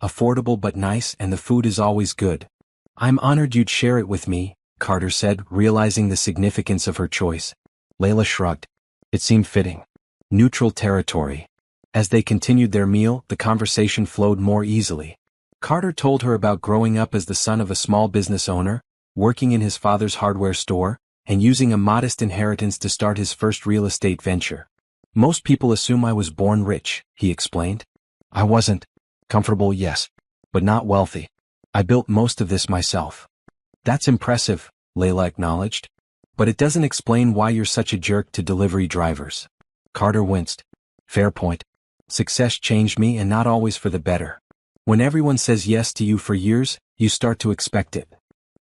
Affordable but nice, and the food is always good. I'm honored you'd share it with me, Carter said, realizing the significance of her choice. Layla shrugged. It seemed fitting. Neutral territory. As they continued their meal, the conversation flowed more easily. Carter told her about growing up as the son of a small business owner, working in his father's hardware store, and using a modest inheritance to start his first real estate venture. Most people assume I was born rich, he explained. I wasn't. Comfortable, yes. But not wealthy. I built most of this myself. That's impressive, Layla acknowledged. But it doesn't explain why you're such a jerk to delivery drivers. Carter winced. Fair point. Success changed me, and not always for the better. When everyone says yes to you for years, you start to expect it.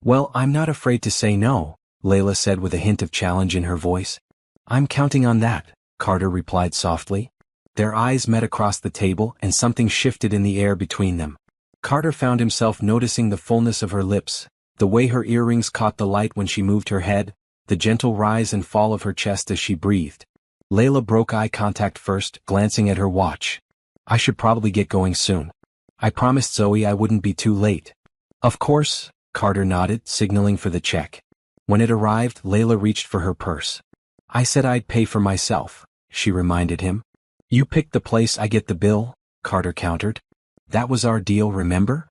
Well, I'm not afraid to say no, Layla said with a hint of challenge in her voice. I'm counting on that, Carter replied softly. Their eyes met across the table, and something shifted in the air between them. Carter found himself noticing the fullness of her lips, the way her earrings caught the light when she moved her head, the gentle rise and fall of her chest as she breathed. Layla broke eye contact first, glancing at her watch. I should probably get going soon. I promised Zoe I wouldn't be too late. Of course, Carter nodded, signaling for the check. When it arrived, Layla reached for her purse. I said I'd pay for myself, she reminded him. You picked the place, I get the bill, Carter countered. That was our deal, remember?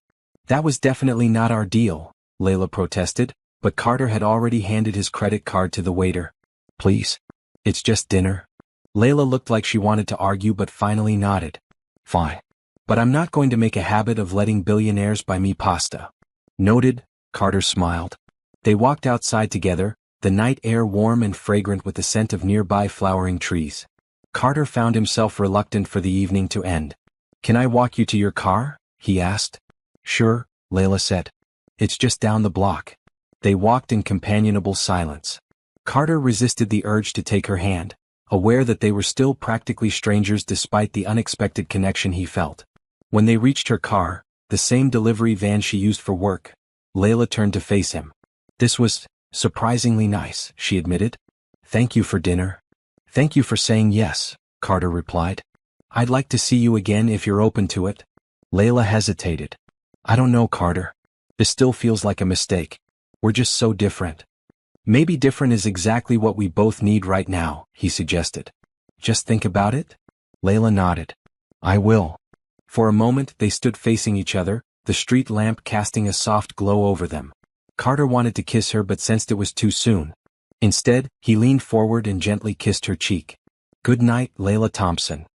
That was definitely not our deal, Layla protested, but Carter had already handed his credit card to the waiter. Please. It's just dinner. Layla looked like she wanted to argue but finally nodded. Fine. But I'm not going to make a habit of letting billionaires buy me pasta. Noted, Carter smiled. They walked outside together, the night air warm and fragrant with the scent of nearby flowering trees. Carter found himself reluctant for the evening to end. "Can I walk you to your car?" he asked. "Sure," Layla said. "It's just down the block." They walked in companionable silence. Carter resisted the urge to take her hand, aware that they were still practically strangers despite the unexpected connection he felt. When they reached her car, the same delivery van she used for work, Layla turned to face him. "This was surprisingly nice," she admitted. "Thank you for dinner." "Thank you for saying yes," Carter replied. "I'd like to see you again if you're open to it." Layla hesitated. "I don't know, Carter. This still feels like a mistake. We're just so different." "Maybe different is exactly what we both need right now," he suggested. "Just think about it?" Layla nodded. "I will." For a moment they stood facing each other, the street lamp casting a soft glow over them. Carter wanted to kiss her but sensed it was too soon. Instead, he leaned forward and gently kissed her cheek. "Good night, Layla Thompson."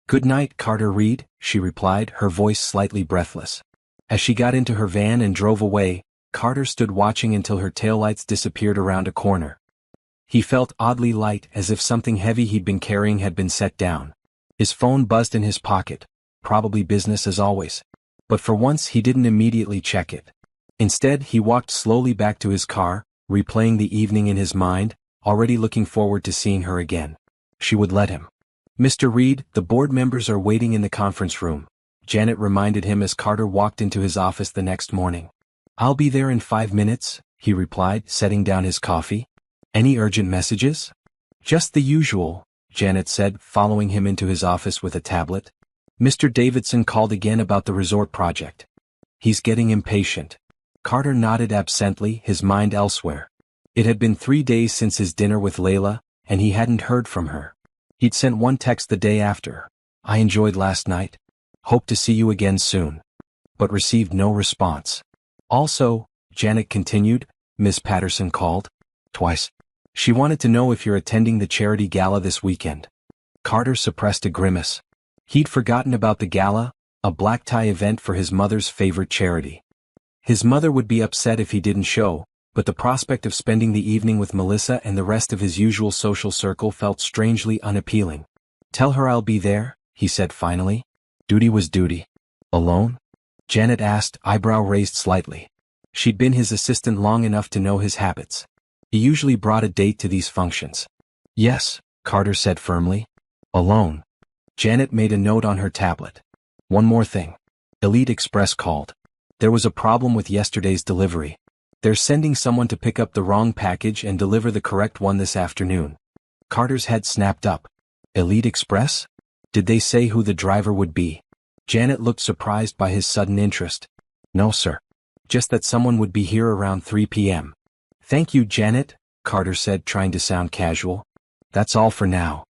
"Good night, Carter Reed," she replied, her voice slightly breathless. As she got into her van and drove away, Carter stood watching until her taillights disappeared around a corner. He felt oddly light, as if something heavy he'd been carrying had been set down. His phone buzzed in his pocket, probably business as always. But for once he didn't immediately check it. Instead, he walked slowly back to his car, replaying the evening in his mind, already looking forward to seeing her again. She would let him. "Mr. Reed, the board members are waiting in the conference room," Janet reminded him as Carter walked into his office the next morning. "I'll be there in 5 minutes," he replied, setting down his coffee. "Any urgent messages?" "Just the usual," Janet said, following him into his office with a tablet. "Mr. Davidson called again about the resort project. He's getting impatient." Carter nodded absently, his mind elsewhere. It had been 3 days since his dinner with Layla, and he hadn't heard from her. He'd sent one text the day after. "I enjoyed last night. Hope to see you again soon." But received no response. "Also," Janet continued, "Miss Patterson called. Twice. She wanted to know if you're attending the charity gala this weekend." Carter suppressed a grimace. He'd forgotten about the gala, a black tie event for his mother's favorite charity. His mother would be upset if he didn't show, but the prospect of spending the evening with Melissa and the rest of his usual social circle felt strangely unappealing. "Tell her I'll be there," he said finally. Duty was duty. "Alone?" Janet asked, eyebrow raised slightly. She'd been his assistant long enough to know his habits. He usually brought a date to these functions. "Yes," Carter said firmly. "Alone." Janet made a note on her tablet. "One more thing. Elite Express called. There was a problem with yesterday's delivery. They're sending someone to pick up the wrong package and deliver the correct one this afternoon." Carter's head snapped up. "Elite Express? Did they say who the driver would be?" Janet looked surprised by his sudden interest. "No, sir. Just that someone would be here around 3 p.m. "Thank you, Janet," Carter said, trying to sound casual. "That's all for now."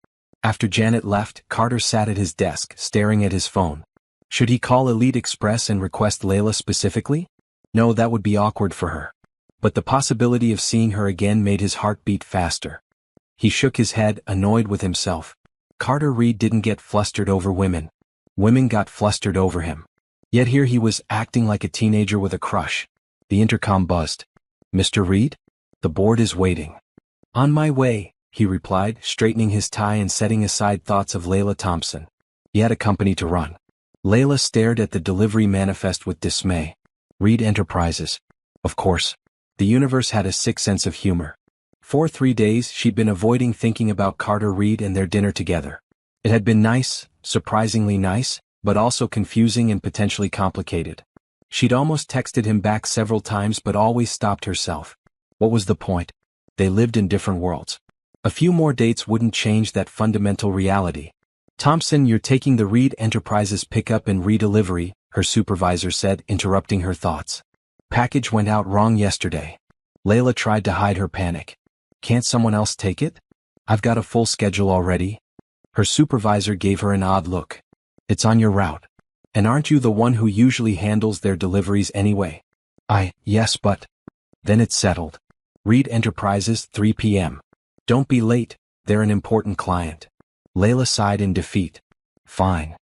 After Janet left, Carter sat at his desk, staring at his phone. Should he call Elite Express and request Layla specifically? No, that would be awkward for her. But the possibility of seeing her again made his heart beat faster. He shook his head, annoyed with himself. Carter Reed didn't get flustered over women. Women got flustered over him. Yet here he was, acting like a teenager with a crush. The intercom buzzed. "Mr. Reed? The board is waiting." "On my way," he replied, straightening his tie and setting aside thoughts of Layla Thompson. He had a company to run. Layla stared at the delivery manifest with dismay. Reed Enterprises. Of course. The universe had a sick sense of humor. For 3 days she'd been avoiding thinking about Carter Reed and their dinner together. It had been nice, surprisingly nice, but also confusing and potentially complicated. She'd almost texted him back several times but always stopped herself. What was the point? They lived in different worlds. A few more dates wouldn't change that fundamental reality. "Thompson, you're taking the Reed Enterprises pickup and redelivery," her supervisor said, interrupting her thoughts. "Package went out wrong yesterday." Layla tried to hide her panic. "Can't someone else take it? I've got a full schedule already." Her supervisor gave her an odd look. "It's on your route. And aren't you the one who usually handles their deliveries anyway?" Yes, but..." Then it's settled. Reed Enterprises, 3 p.m. "Don't be late, they're an important client." Layla sighed in defeat. "Fine."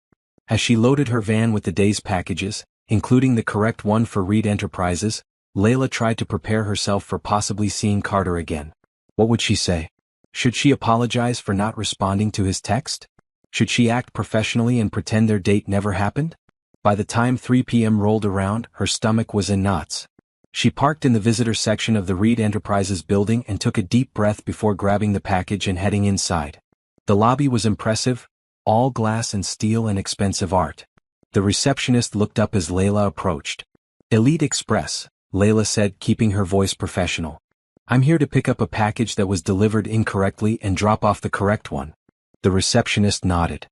As she loaded her van with the day's packages, including the correct one for Reed Enterprises, Layla tried to prepare herself for possibly seeing Carter again. What would she say? Should she apologize for not responding to his text? Should she act professionally and pretend their date never happened? By the time 3 p.m. rolled around, her stomach was in knots. She parked in the visitor section of the Reed Enterprises building and took a deep breath before grabbing the package and heading inside. The lobby was impressive, all glass and steel and expensive art. The receptionist looked up as Layla approached. Elite Express, Layla said, keeping her voice professional. I'm here to pick up a package that was delivered incorrectly and drop off the correct one. The receptionist nodded.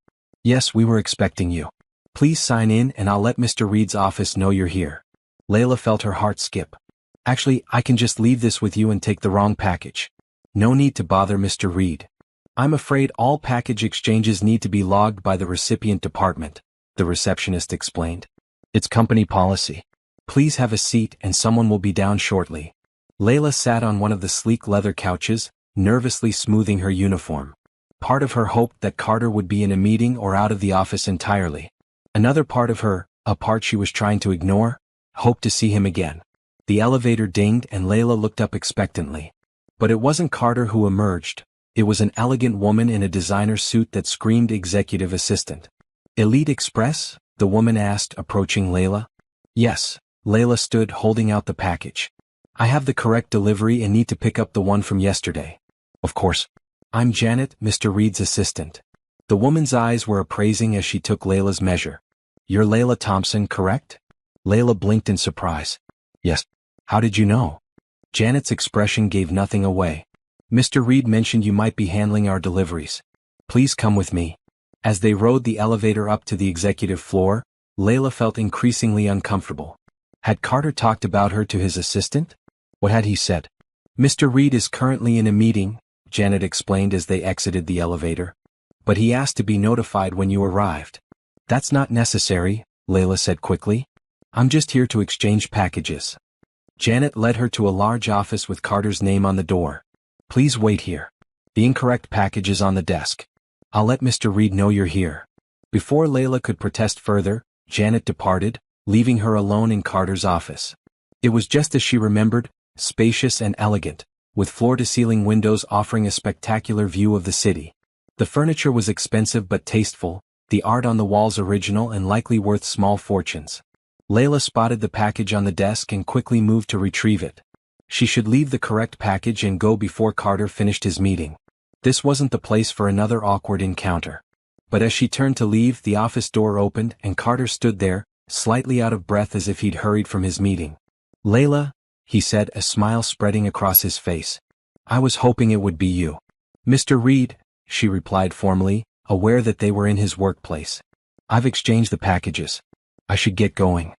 Yes, we were expecting you. Please sign in and I'll let Mr. Reed's office know you're here. Layla felt her heart skip. Actually, I can just leave this with you and take the wrong package. No need to bother Mr. Reed. I'm afraid all package exchanges need to be logged by the recipient department, the receptionist explained. It's company policy. Please have a seat and someone will be down shortly. Layla sat on one of the sleek leather couches, nervously smoothing her uniform. Part of her hoped that Carter would be in a meeting or out of the office entirely. Another part of her, a part she was trying to ignore, hoped to see him again. The elevator dinged and Layla looked up expectantly. But it wasn't Carter who emerged. It was an elegant woman in a designer suit that screamed executive assistant. Elite Express? The woman asked, approaching Layla. Yes. Layla stood holding out the package. I have the correct delivery and need to pick up the one from yesterday. Of course. I'm Janet, Mr. Reed's assistant. The woman's eyes were appraising as she took Layla's measure. You're Layla Thompson, correct? Layla blinked in surprise. Yes. How did you know? Janet's expression gave nothing away. Mr. Reed mentioned you might be handling our deliveries. Please come with me. As they rode the elevator up to the executive floor, Layla felt increasingly uncomfortable. Had Carter talked about her to his assistant? What had he said? Mr. Reed is currently in a meeting, Janet explained as they exited the elevator. But he asked to be notified when you arrived. That's not necessary, Layla said quickly. I'm just here to exchange packages. Janet led her to a large office with Carter's name on the door. Please wait here. The incorrect package is on the desk. I'll let Mr. Reed know you're here. Before Layla could protest further, Janet departed, leaving her alone in Carter's office. It was just as she remembered, spacious and elegant, with floor-to-ceiling windows offering a spectacular view of the city. The furniture was expensive but tasteful, the art on the walls original and likely worth small fortunes. Layla spotted the package on the desk and quickly moved to retrieve it. She should leave the correct package and go before Carter finished his meeting. This wasn't the place for another awkward encounter. But as she turned to leave, the office door opened and Carter stood there, slightly out of breath as if he'd hurried from his meeting. Layla, he said, a smile spreading across his face. I was hoping it would be you. Mr. Reed, she replied formally, aware that they were in his workplace. I've exchanged the packages. I should get going.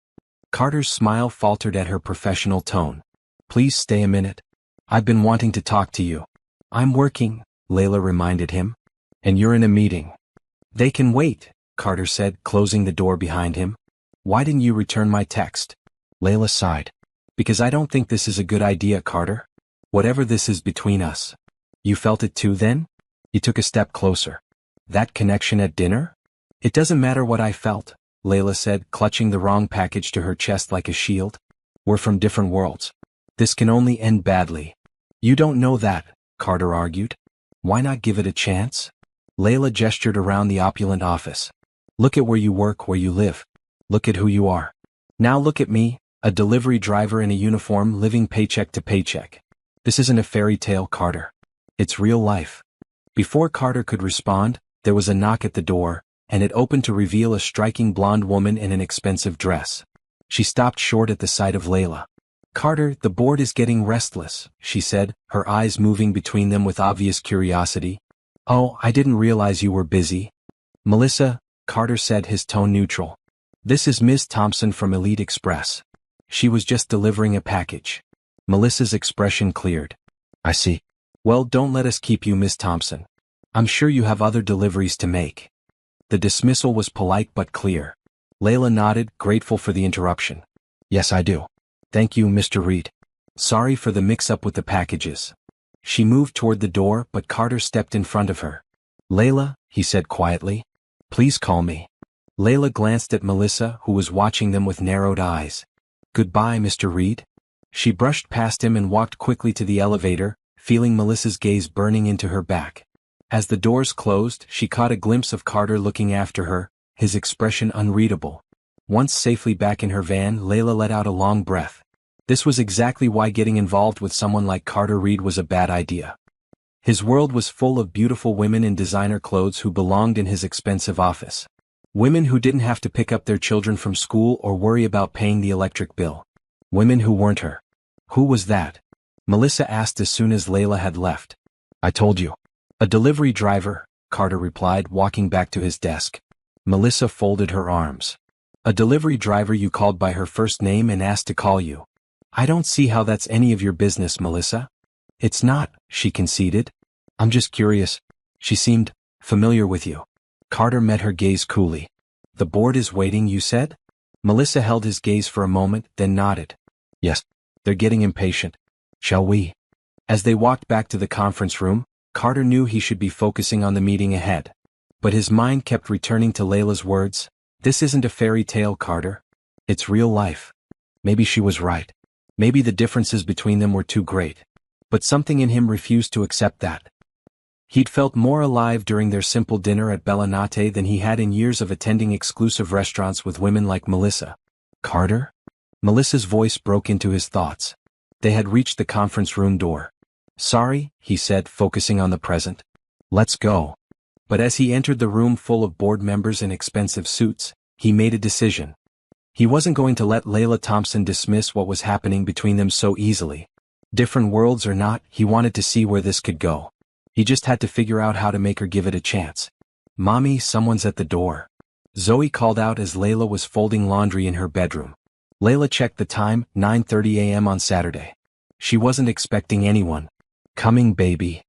Carter's smile faltered at her professional tone. Please stay a minute. I've been wanting to talk to you. I'm working, Layla reminded him. And you're in a meeting. They can wait, Carter said, closing the door behind him. Why didn't you return my text? Layla sighed. Because I don't think this is a good idea, Carter. Whatever this is between us. You felt it too then? He took a step closer. That connection at dinner? It doesn't matter what I felt, Layla said, clutching the wrong package to her chest like a shield. We're from different worlds. This can only end badly. You don't know that, Carter argued. Why not give it a chance? Layla gestured around the opulent office. Look at where you work, where you live. Look at who you are. Now look at me, a delivery driver in a uniform living paycheck to paycheck. This isn't a fairy tale, Carter. It's real life. Before Carter could respond, there was a knock at the door, and it opened to reveal a striking blonde woman in an expensive dress. She stopped short at the sight of Layla. Carter, the board is getting restless, she said, her eyes moving between them with obvious curiosity. Oh, I didn't realize you were busy. Melissa, Carter said, his tone neutral. This is Ms. Thompson from Elite Express. She was just delivering a package. Melissa's expression cleared. I see. Well, don't let us keep you, Ms. Thompson. I'm sure you have other deliveries to make. The dismissal was polite but clear. Layla nodded, grateful for the interruption. Yes, I do. Thank you, Mr. Reed. Sorry for the mix-up with the packages. She moved toward the door, but Carter stepped in front of her. Layla, he said quietly. Please call me. Layla glanced at Melissa, who was watching them with narrowed eyes. Goodbye, Mr. Reed. She brushed past him and walked quickly to the elevator, feeling Melissa's gaze burning into her back. As the doors closed, she caught a glimpse of Carter looking after her, his expression unreadable. Once safely back in her van, Layla let out a long breath. This was exactly why getting involved with someone like Carter Reed was a bad idea. His world was full of beautiful women in designer clothes who belonged in his expensive office. Women who didn't have to pick up their children from school or worry about paying the electric bill. Women who weren't her. Who was that? Melissa asked as soon as Layla had left. I told you. A delivery driver, Carter replied, walking back to his desk. Melissa folded her arms. A delivery driver you called by her first name and asked to call you. I don't see how that's any of your business, Melissa. It's not, she conceded. I'm just curious. She seemed familiar with you. Carter met her gaze coolly. The board is waiting, you said? Melissa held his gaze for a moment, then nodded. Yes. They're getting impatient. Shall we? As they walked back to the conference room, Carter knew he should be focusing on the meeting ahead. But his mind kept returning to Layla's words. This isn't a fairy tale, Carter. It's real life. Maybe she was right. Maybe the differences between them were too great. But something in him refused to accept that. He'd felt more alive during their simple dinner at Bellinotte than he had in years of attending exclusive restaurants with women like Melissa. Carter? Melissa's voice broke into his thoughts. They had reached the conference room door. Sorry, he said, focusing on the present. Let's go. But as he entered the room full of board members in expensive suits, he made a decision. He wasn't going to let Layla Thompson dismiss what was happening between them so easily. Different worlds or not, he wanted to see where this could go. He just had to figure out how to make her give it a chance. Mommy, someone's at the door. Zoe called out as Layla was folding laundry in her bedroom. Layla checked the time, 9:30 a.m. on Saturday. She wasn't expecting anyone. Coming, baby.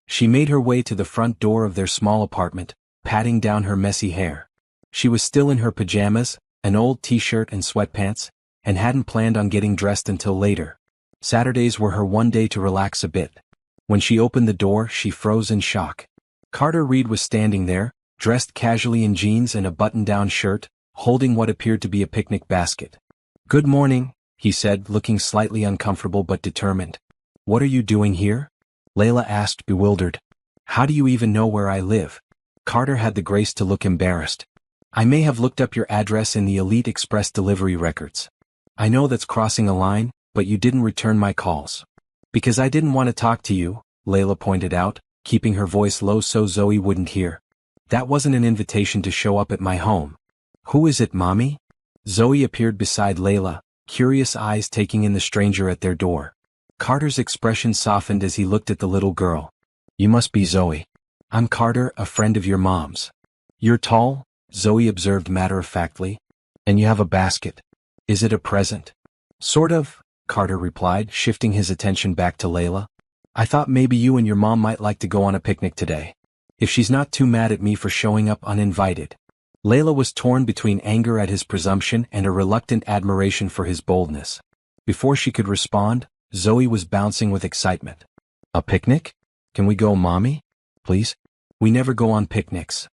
She made her way to the front door of their small apartment, patting down her messy hair. She was still in her pajamas, an old t-shirt and sweatpants, and hadn't planned on getting dressed until later. Saturdays were her one day to relax a bit. When she opened the door, she froze in shock. Carter Reed was standing there, dressed casually in jeans and a button-down shirt, holding what appeared to be a picnic basket. Good morning, he said, looking slightly uncomfortable but determined. What are you doing here? Layla asked, bewildered. How do you even know where I live? Carter had the grace to look embarrassed. I may have looked up your address in the Elite Express delivery records. I know that's crossing a line, but you didn't return my calls. Because I didn't want to talk to you, Layla pointed out, keeping her voice low so Zoe wouldn't hear. That wasn't an invitation to show up at my home. Who is it, Mommy? Zoe appeared beside Layla, curious eyes taking in the stranger at their door. Carter's expression softened as he looked at the little girl. You must be Zoe. I'm Carter, a friend of your mom's. You're tall, Zoe observed matter-of-factly. And you have a basket. Is it a present? Sort of, Carter replied, shifting his attention back to Layla. I thought maybe you and your mom might like to go on a picnic today. If she's not too mad at me for showing up uninvited. Layla was torn between anger at his presumption and a reluctant admiration for his boldness. Before she could respond, Zoe was bouncing with excitement. A picnic? Can we go, Mommy? Please? We never go on picnics.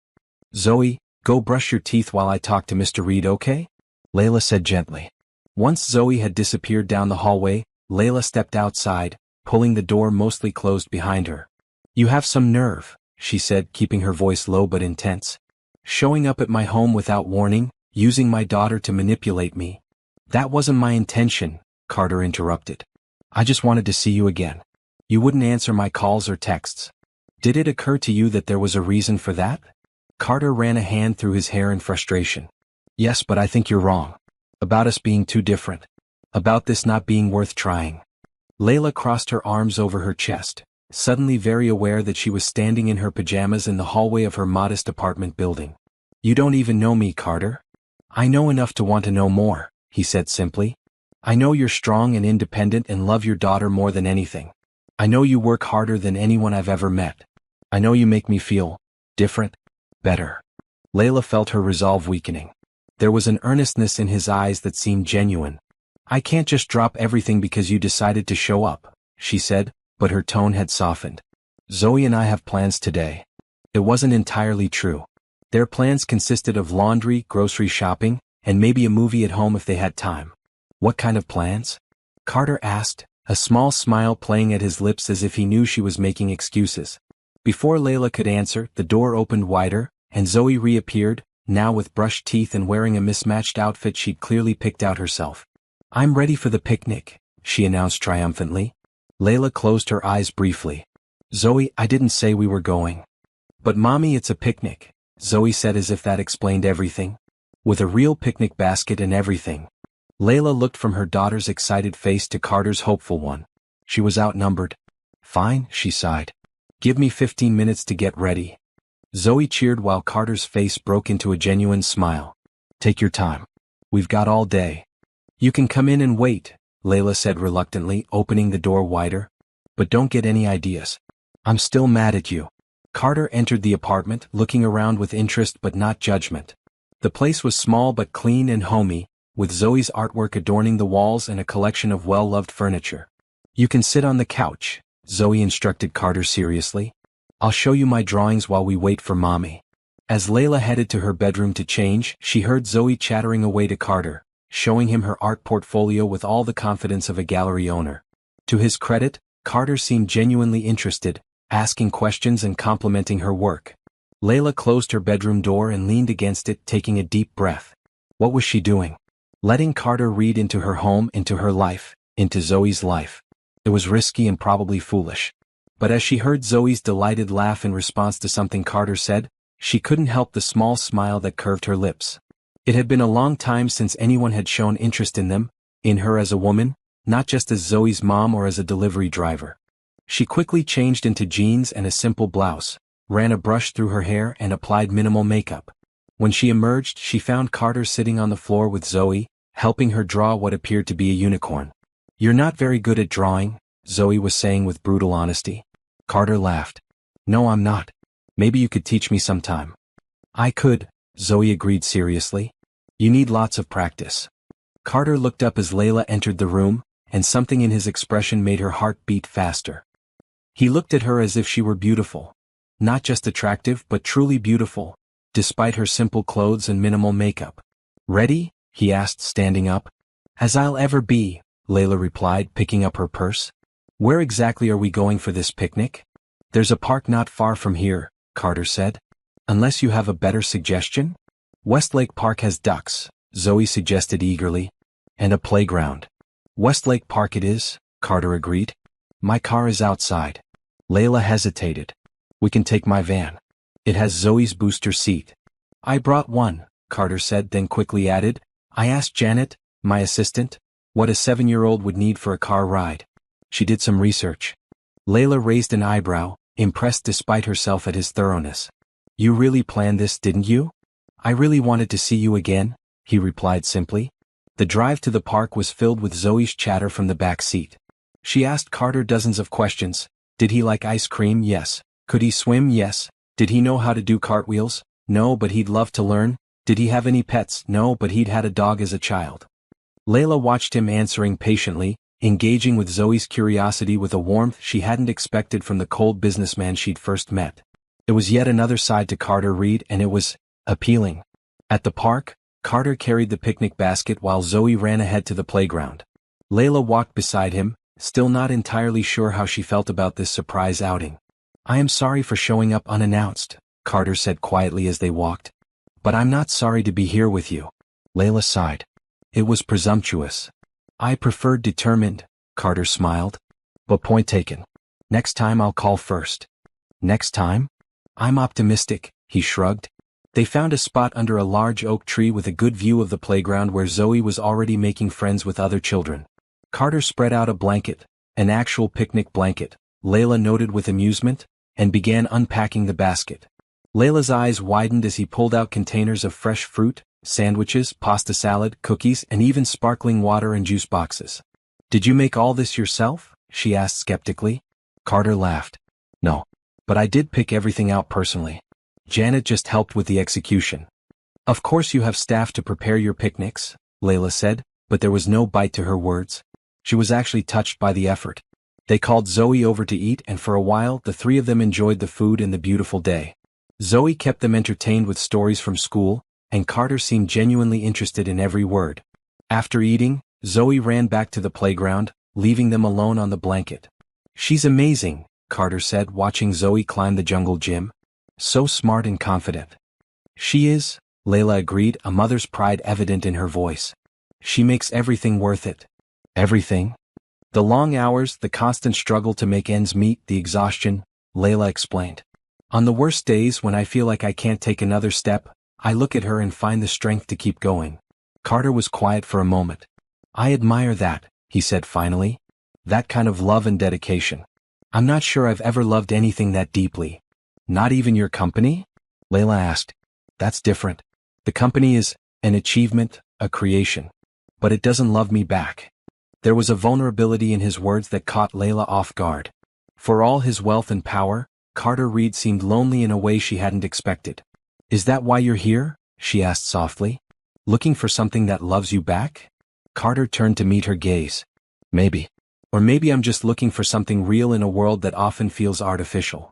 Zoe, go brush your teeth while I talk to Mr. Reed, okay? Layla said gently. Once Zoe had disappeared down the hallway, Layla stepped outside, pulling the door mostly closed behind her. You have some nerve, she said, keeping her voice low but intense. Showing up at my home without warning, using my daughter to manipulate me. That wasn't my intention, Carter interrupted. I just wanted to see you again. You wouldn't answer my calls or texts. Did it occur to you that there was a reason for that? Carter ran a hand through his hair in frustration. Yes, but I think you're wrong. About us being too different. About this not being worth trying. Layla crossed her arms over her chest, suddenly very aware that she was standing in her pajamas in the hallway of her modest apartment building. You don't even know me, Carter. I know enough to want to know more, he said simply. I know you're strong and independent and love your daughter more than anything. I know you work harder than anyone I've ever met. I know you make me feel different, better. Layla felt her resolve weakening. There was an earnestness in his eyes that seemed genuine. I can't just drop everything because you decided to show up, she said, but her tone had softened. Zoe and I have plans today. It wasn't entirely true. Their plans consisted of laundry, grocery shopping, and maybe a movie at home if they had time. What kind of plans? Carter asked, a small smile playing at his lips as if he knew she was making excuses. Before Layla could answer, the door opened wider, and Zoe reappeared, now with brushed teeth and wearing a mismatched outfit she'd clearly picked out herself. "I'm ready for the picnic," she announced triumphantly. Layla closed her eyes briefly. "Zoe, I didn't say we were going." "But Mommy, it's a picnic," Zoe said as if that explained everything. "With a real picnic basket and everything." Layla looked from her daughter's excited face to Carter's hopeful one. She was outnumbered. "Fine," she sighed. "Give me 15 minutes to get ready." Zoe cheered while Carter's face broke into a genuine smile. "Take your time. We've got all day." "You can come in and wait," Layla said reluctantly, opening the door wider. "But don't get any ideas. I'm still mad at you." Carter entered the apartment, looking around with interest but not judgment. The place was small but clean and homey, with Zoe's artwork adorning the walls and a collection of well-loved furniture. "You can sit on the couch," Zoe instructed Carter seriously. "I'll show you my drawings while we wait for Mommy." As Layla headed to her bedroom to change, she heard Zoe chattering away to Carter, showing him her art portfolio with all the confidence of a gallery owner. To his credit, Carter seemed genuinely interested, asking questions and complimenting her work. Layla closed her bedroom door and leaned against it, taking a deep breath. What was she doing? Letting Carter read into her home, into her life, into Zoe's life. It was risky and probably foolish. But as she heard Zoe's delighted laugh in response to something Carter said, she couldn't help the small smile that curved her lips. It had been a long time since anyone had shown interest in them, in her as a woman, not just as Zoe's mom or as a delivery driver. She quickly changed into jeans and a simple blouse, ran a brush through her hair and applied minimal makeup. When she emerged, she found Carter sitting on the floor with Zoe, helping her draw what appeared to be a unicorn. "You're not very good at drawing," Zoe was saying with brutal honesty. Carter laughed. "No, I'm not. Maybe you could teach me sometime." "I could," Zoe agreed seriously. "You need lots of practice." Carter looked up as Layla entered the room, and something in his expression made her heart beat faster. He looked at her as if she were beautiful. Not just attractive but truly beautiful, despite her simple clothes and minimal makeup. "Ready?" he asked, standing up. "As I'll ever be," Layla replied, picking up her purse. "Where exactly are we going for this picnic?" "There's a park not far from here," Carter said. "Unless you have a better suggestion?" "Westlake Park has ducks," Zoe suggested eagerly. "And a playground." "Westlake Park it is," Carter agreed. "My car is outside." Layla hesitated. "We can take my van. It has Zoe's booster seat." "I brought one," Carter said, then quickly added, "I asked Janet, my assistant, what a 7-year-old would need for a car ride. She did some research." Layla raised an eyebrow, impressed despite herself at his thoroughness. "You really planned this, didn't you?" "I really wanted to see you again," he replied simply. The drive to the park was filled with Zoe's chatter from the back seat. She asked Carter dozens of questions. Did he like ice cream? Yes. Could he swim? Yes. Did he know how to do cartwheels? No, but he'd love to learn. Did he have any pets? No, but he'd had a dog as a child. Layla watched him answering patiently, engaging with Zoe's curiosity with a warmth she hadn't expected from the cold businessman she'd first met. It was yet another side to Carter Reed, and it was appealing. At the park, Carter carried the picnic basket while Zoe ran ahead to the playground. Layla walked beside him, still not entirely sure how she felt about this surprise outing. "I am sorry for showing up unannounced," Carter said quietly as they walked. "But I'm not sorry to be here with you." Layla sighed. It was presumptuous. "I preferred determined," Carter smiled. "But point taken. Next time I'll call first." "Next time?" "I'm optimistic," he shrugged. They found a spot under a large oak tree with a good view of the playground where Zoe was already making friends with other children. Carter spread out a blanket, an actual picnic blanket, Layla noted with amusement, and began unpacking the basket. Layla's eyes widened as he pulled out containers of fresh fruit, sandwiches, pasta salad, cookies, and even sparkling water and juice boxes. "Did you make all this yourself?" she asked skeptically. Carter laughed. "No. But I did pick everything out personally. Janet just helped with the execution." "Of course you have staff to prepare your picnics," Layla said, but there was no bite to her words. She was actually touched by the effort. They called Zoe over to eat, and for a while the three of them enjoyed the food and the beautiful day. Zoe kept them entertained with stories from school, and Carter seemed genuinely interested in every word. After eating, Zoe ran back to the playground, leaving them alone on the blanket. She's amazing, Carter said, watching Zoe climb the jungle gym. So smart and confident. She is, Layla agreed, a mother's pride evident in her voice. She makes everything worth it. Everything? The long hours, the constant struggle to make ends meet, the exhaustion, Layla explained. On the worst days when I feel like I can't take another step, I look at her and find the strength to keep going. Carter was quiet for a moment. I admire that, he said finally. That kind of love and dedication. I'm not sure I've ever loved anything that deeply. Not even your company? Layla asked. That's different. The company is an achievement, a creation. But it doesn't love me back. There was a vulnerability in his words that caught Layla off guard. For all his wealth and power, Carter Reed seemed lonely in a way she hadn't expected. Is that why you're here? She asked softly. Looking for something that loves you back? Carter turned to meet her gaze. Maybe. Or maybe I'm just looking for something real in a world that often feels artificial.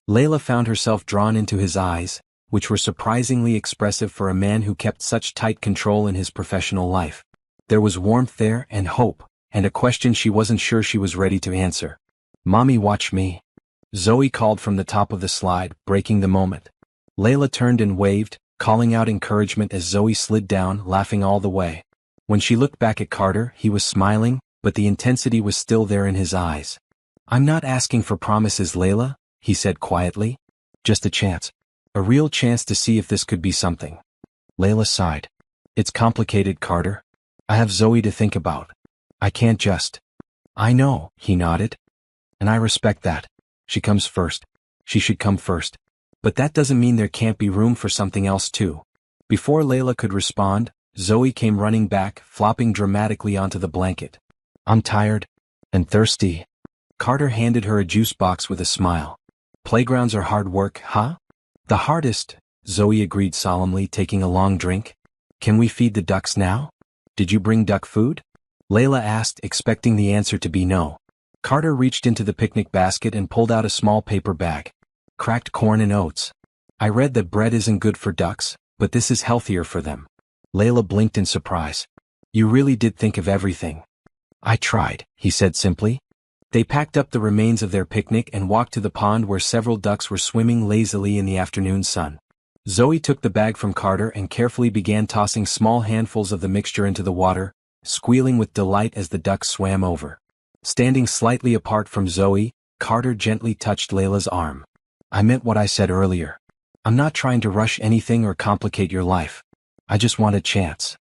Layla found herself drawn into his eyes, which were surprisingly expressive for a man who kept such tight control in his professional life. There was warmth there and hope, and a question she wasn't sure she was ready to answer. Mommy, watch me. Zoe called from the top of the slide, breaking the moment. Layla turned and waved, calling out encouragement as Zoe slid down, laughing all the way. When she looked back at Carter, he was smiling, but the intensity was still there in his eyes. I'm not asking for promises, Layla, he said quietly. Just a chance. A real chance to see if this could be something. Layla sighed. It's complicated, Carter. I have Zoe to think about. I can't just. I know, he nodded. And I respect that. She comes first. She should come first. But that doesn't mean there can't be room for something else too. Before Layla could respond, Zoe came running back, flopping dramatically onto the blanket. I'm tired. And thirsty. Carter handed her a juice box with a smile. Playgrounds are hard work, huh? The hardest, Zoe agreed solemnly, taking a long drink. Can we feed the ducks now? Did you bring duck food? Layla asked, expecting the answer to be no. Carter reached into the picnic basket and pulled out a small paper bag. Cracked corn and oats. I read that bread isn't good for ducks, but this is healthier for them. Layla blinked in surprise. You really did think of everything. I tried, he said simply. They packed up the remains of their picnic and walked to the pond where several ducks were swimming lazily in the afternoon sun. Zoe took the bag from Carter and carefully began tossing small handfuls of the mixture into the water, squealing with delight as the ducks swam over. Standing slightly apart from Zoe, Carter gently touched Layla's arm. I meant what I said earlier. I'm not trying to rush anything or complicate your life. I just want a chance.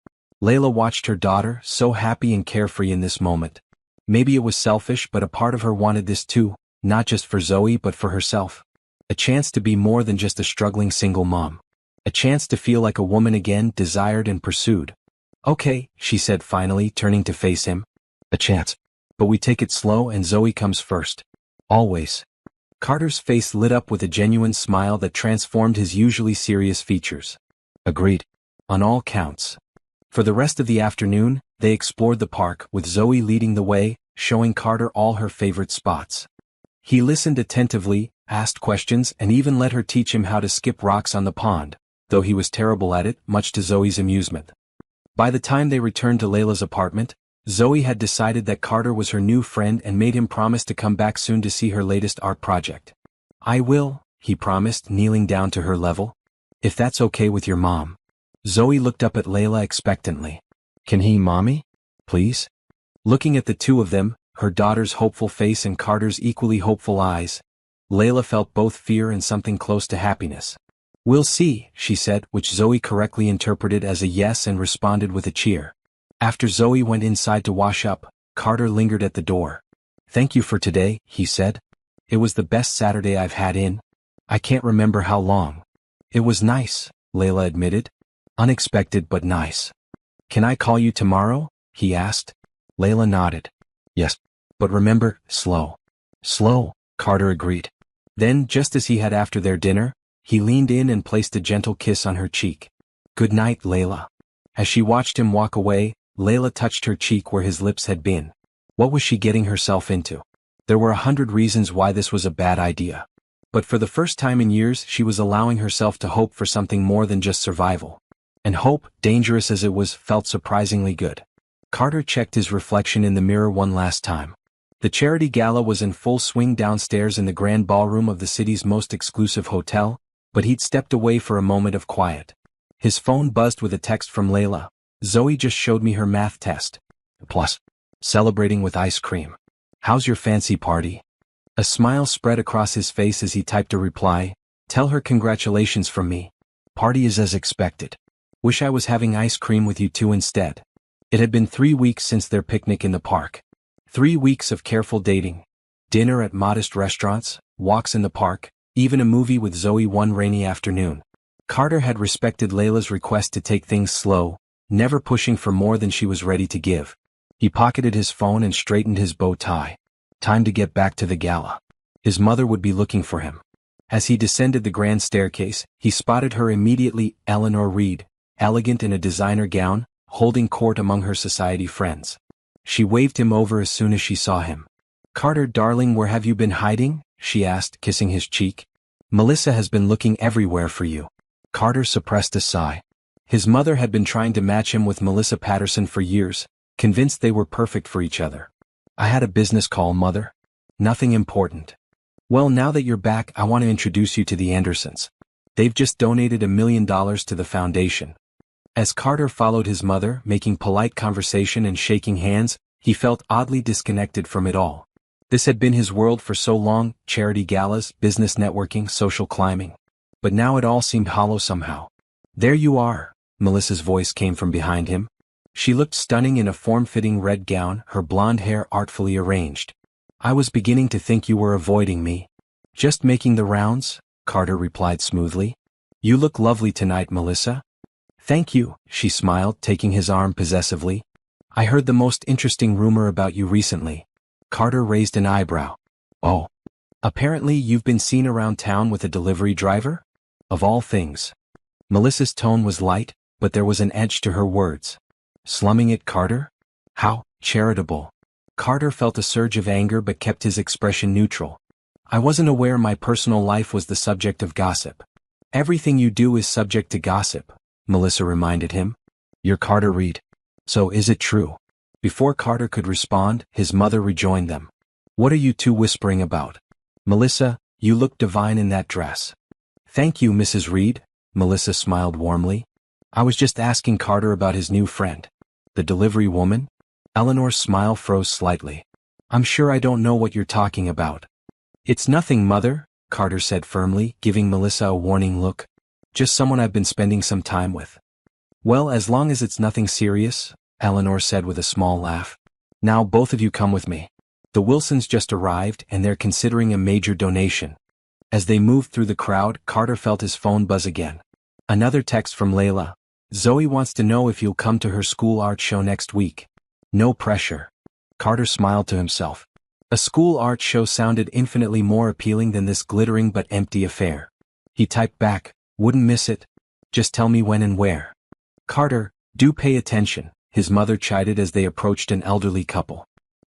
Layla watched her daughter, so happy and carefree in this moment. Maybe it was selfish, but a part of her wanted this too, not just for Zoe but for herself. A chance to be more than just a struggling single mom. A chance to feel like a woman again, desired and pursued. Okay, she said finally, turning to face him. A chance. But we take it slow and Zoe comes first. Always. Carter's face lit up with a genuine smile that transformed his usually serious features. Agreed. On all counts. For the rest of the afternoon, they explored the park, with Zoe leading the way, showing Carter all her favorite spots. He listened attentively, asked questions, and even let her teach him how to skip rocks on the pond, though he was terrible at it, much to Zoe's amusement. By the time they returned to Layla's apartment, Zoe had decided that Carter was her new friend and made him promise to come back soon to see her latest art project. I will, he promised, kneeling down to her level. If that's okay with your mom. Zoe looked up at Layla expectantly. Can he, Mommy? Please? Looking at the two of them, her daughter's hopeful face and Carter's equally hopeful eyes, Layla felt both fear and something close to happiness. We'll see, she said, which Zoe correctly interpreted as a yes and responded with a cheer. After Zoe went inside to wash up, Carter lingered at the door. Thank you for today, he said. It was the best Saturday I've had in. I can't remember how long. It was nice, Layla admitted. Unexpected but nice. Can I call you tomorrow? He asked. Layla nodded. Yes. But remember, slow. Slow, Carter agreed. Then, just as he had after their dinner, he leaned in and placed a gentle kiss on her cheek. Good night, Layla. As she watched him walk away, Layla touched her cheek where his lips had been. What was she getting herself into? There were 100 reasons why this was a bad idea. But for the first time in years she was allowing herself to hope for something more than just survival. And hope, dangerous as it was, felt surprisingly good. Carter checked his reflection in the mirror one last time. The charity gala was in full swing downstairs in the grand ballroom of the city's most exclusive hotel, but he'd stepped away for a moment of quiet. His phone buzzed with a text from Layla. Zoe just showed me her math test. Plus, celebrating with ice cream. How's your fancy party? A smile spread across his face as he typed a reply. Tell her congratulations from me. Party is as expected. Wish I was having ice cream with you two instead. It had been 3 weeks since their picnic in the park. 3 weeks of careful dating. Dinner at modest restaurants, walks in the park, even a movie with Zoe one rainy afternoon. Carter had respected Layla's request to take things slow, never pushing for more than she was ready to give. He pocketed his phone and straightened his bow tie. Time to get back to the gala. His mother would be looking for him. As he descended the grand staircase, he spotted her immediately, Eleanor Reed, elegant in a designer gown, holding court among her society friends. She waved him over as soon as she saw him. Carter, darling, where have you been hiding? She asked, kissing his cheek. Melissa has been looking everywhere for you. Carter suppressed a sigh. His mother had been trying to match him with Melissa Patterson for years, convinced they were perfect for each other. I had a business call, Mother. Nothing important. Well, now that you're back, I want to introduce you to the Andersons. They've just donated $1 million to the foundation. As Carter followed his mother, making polite conversation and shaking hands, he felt oddly disconnected from it all. This had been his world for so long, charity galas, business networking, social climbing. But now it all seemed hollow somehow. There you are, Melissa's voice came from behind him. She looked stunning in a form-fitting red gown, her blonde hair artfully arranged. I was beginning to think you were avoiding me. Just making the rounds, Carter replied smoothly. You look lovely tonight, Melissa. Thank you, she smiled, taking his arm possessively. I heard the most interesting rumor about you recently. Carter raised an eyebrow. Oh. Apparently you've been seen around town with a delivery driver? Of all things. Melissa's tone was light, but there was an edge to her words. Slumming it, Carter? How charitable. Carter felt a surge of anger but kept his expression neutral. I wasn't aware my personal life was the subject of gossip. Everything you do is subject to gossip, Melissa reminded him. You're Carter Reed. So is it true? Before Carter could respond, his mother rejoined them. What are you two whispering about? Melissa, you look divine in that dress. Thank you, Mrs. Reed, Melissa smiled warmly. I was just asking Carter about his new friend. The delivery woman? Eleanor's smile froze slightly. I'm sure I don't know what you're talking about. It's nothing, Mother, Carter said firmly, giving Melissa a warning look. Just someone I've been spending some time with. Well, as long as it's nothing serious, Eleanor said with a small laugh. Now both of you come with me. The Wilsons just arrived and they're considering a major donation. As they moved through the crowd, Carter felt his phone buzz again. Another text from Layla. Zoe wants to know if you'll come to her school art show next week. No pressure. Carter smiled to himself. A school art show sounded infinitely more appealing than this glittering but empty affair. He typed back, wouldn't miss it. Just tell me when and where. Carter, do pay attention, his mother chided as they approached an elderly couple.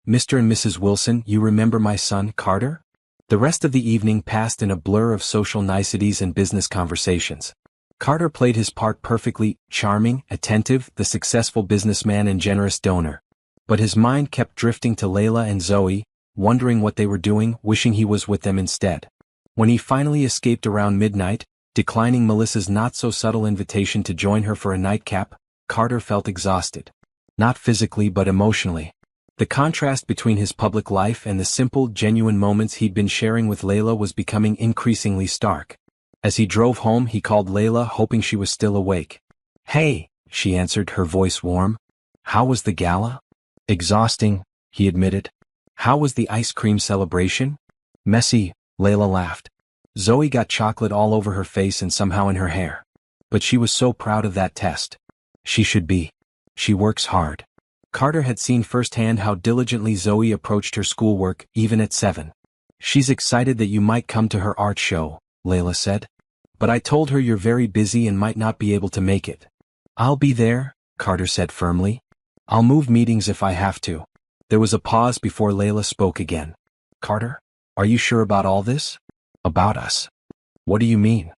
Mr. and Mrs. Wilson, you remember my son, Carter? The rest of the evening passed in a blur of social niceties and business conversations. Carter played his part perfectly, charming, attentive, the successful businessman and generous donor. But his mind kept drifting to Layla and Zoe, wondering what they were doing, wishing he was with them instead. When he finally escaped around midnight, declining Melissa's not-so-subtle invitation to join her for a nightcap, Carter felt exhausted. Not physically but emotionally. The contrast between his public life and the simple, genuine moments he'd been sharing with Layla was becoming increasingly stark. As he drove home, he called Layla, hoping she was still awake. Hey, she answered, her voice warm. How was the gala? Exhausting, he admitted. How was the ice cream celebration? Messy, Layla laughed. Zoe got chocolate all over her face and somehow in her hair. But she was so proud of that test. She should be. She works hard. Carter had seen firsthand how diligently Zoe approached her schoolwork, even at 7. She's excited that you might come to her art show, Layla said. But I told her you're very busy and might not be able to make it. I'll be there, Carter said firmly. I'll move meetings if I have to. There was a pause before Layla spoke again. Carter, are you sure about all this? About us. What do you mean?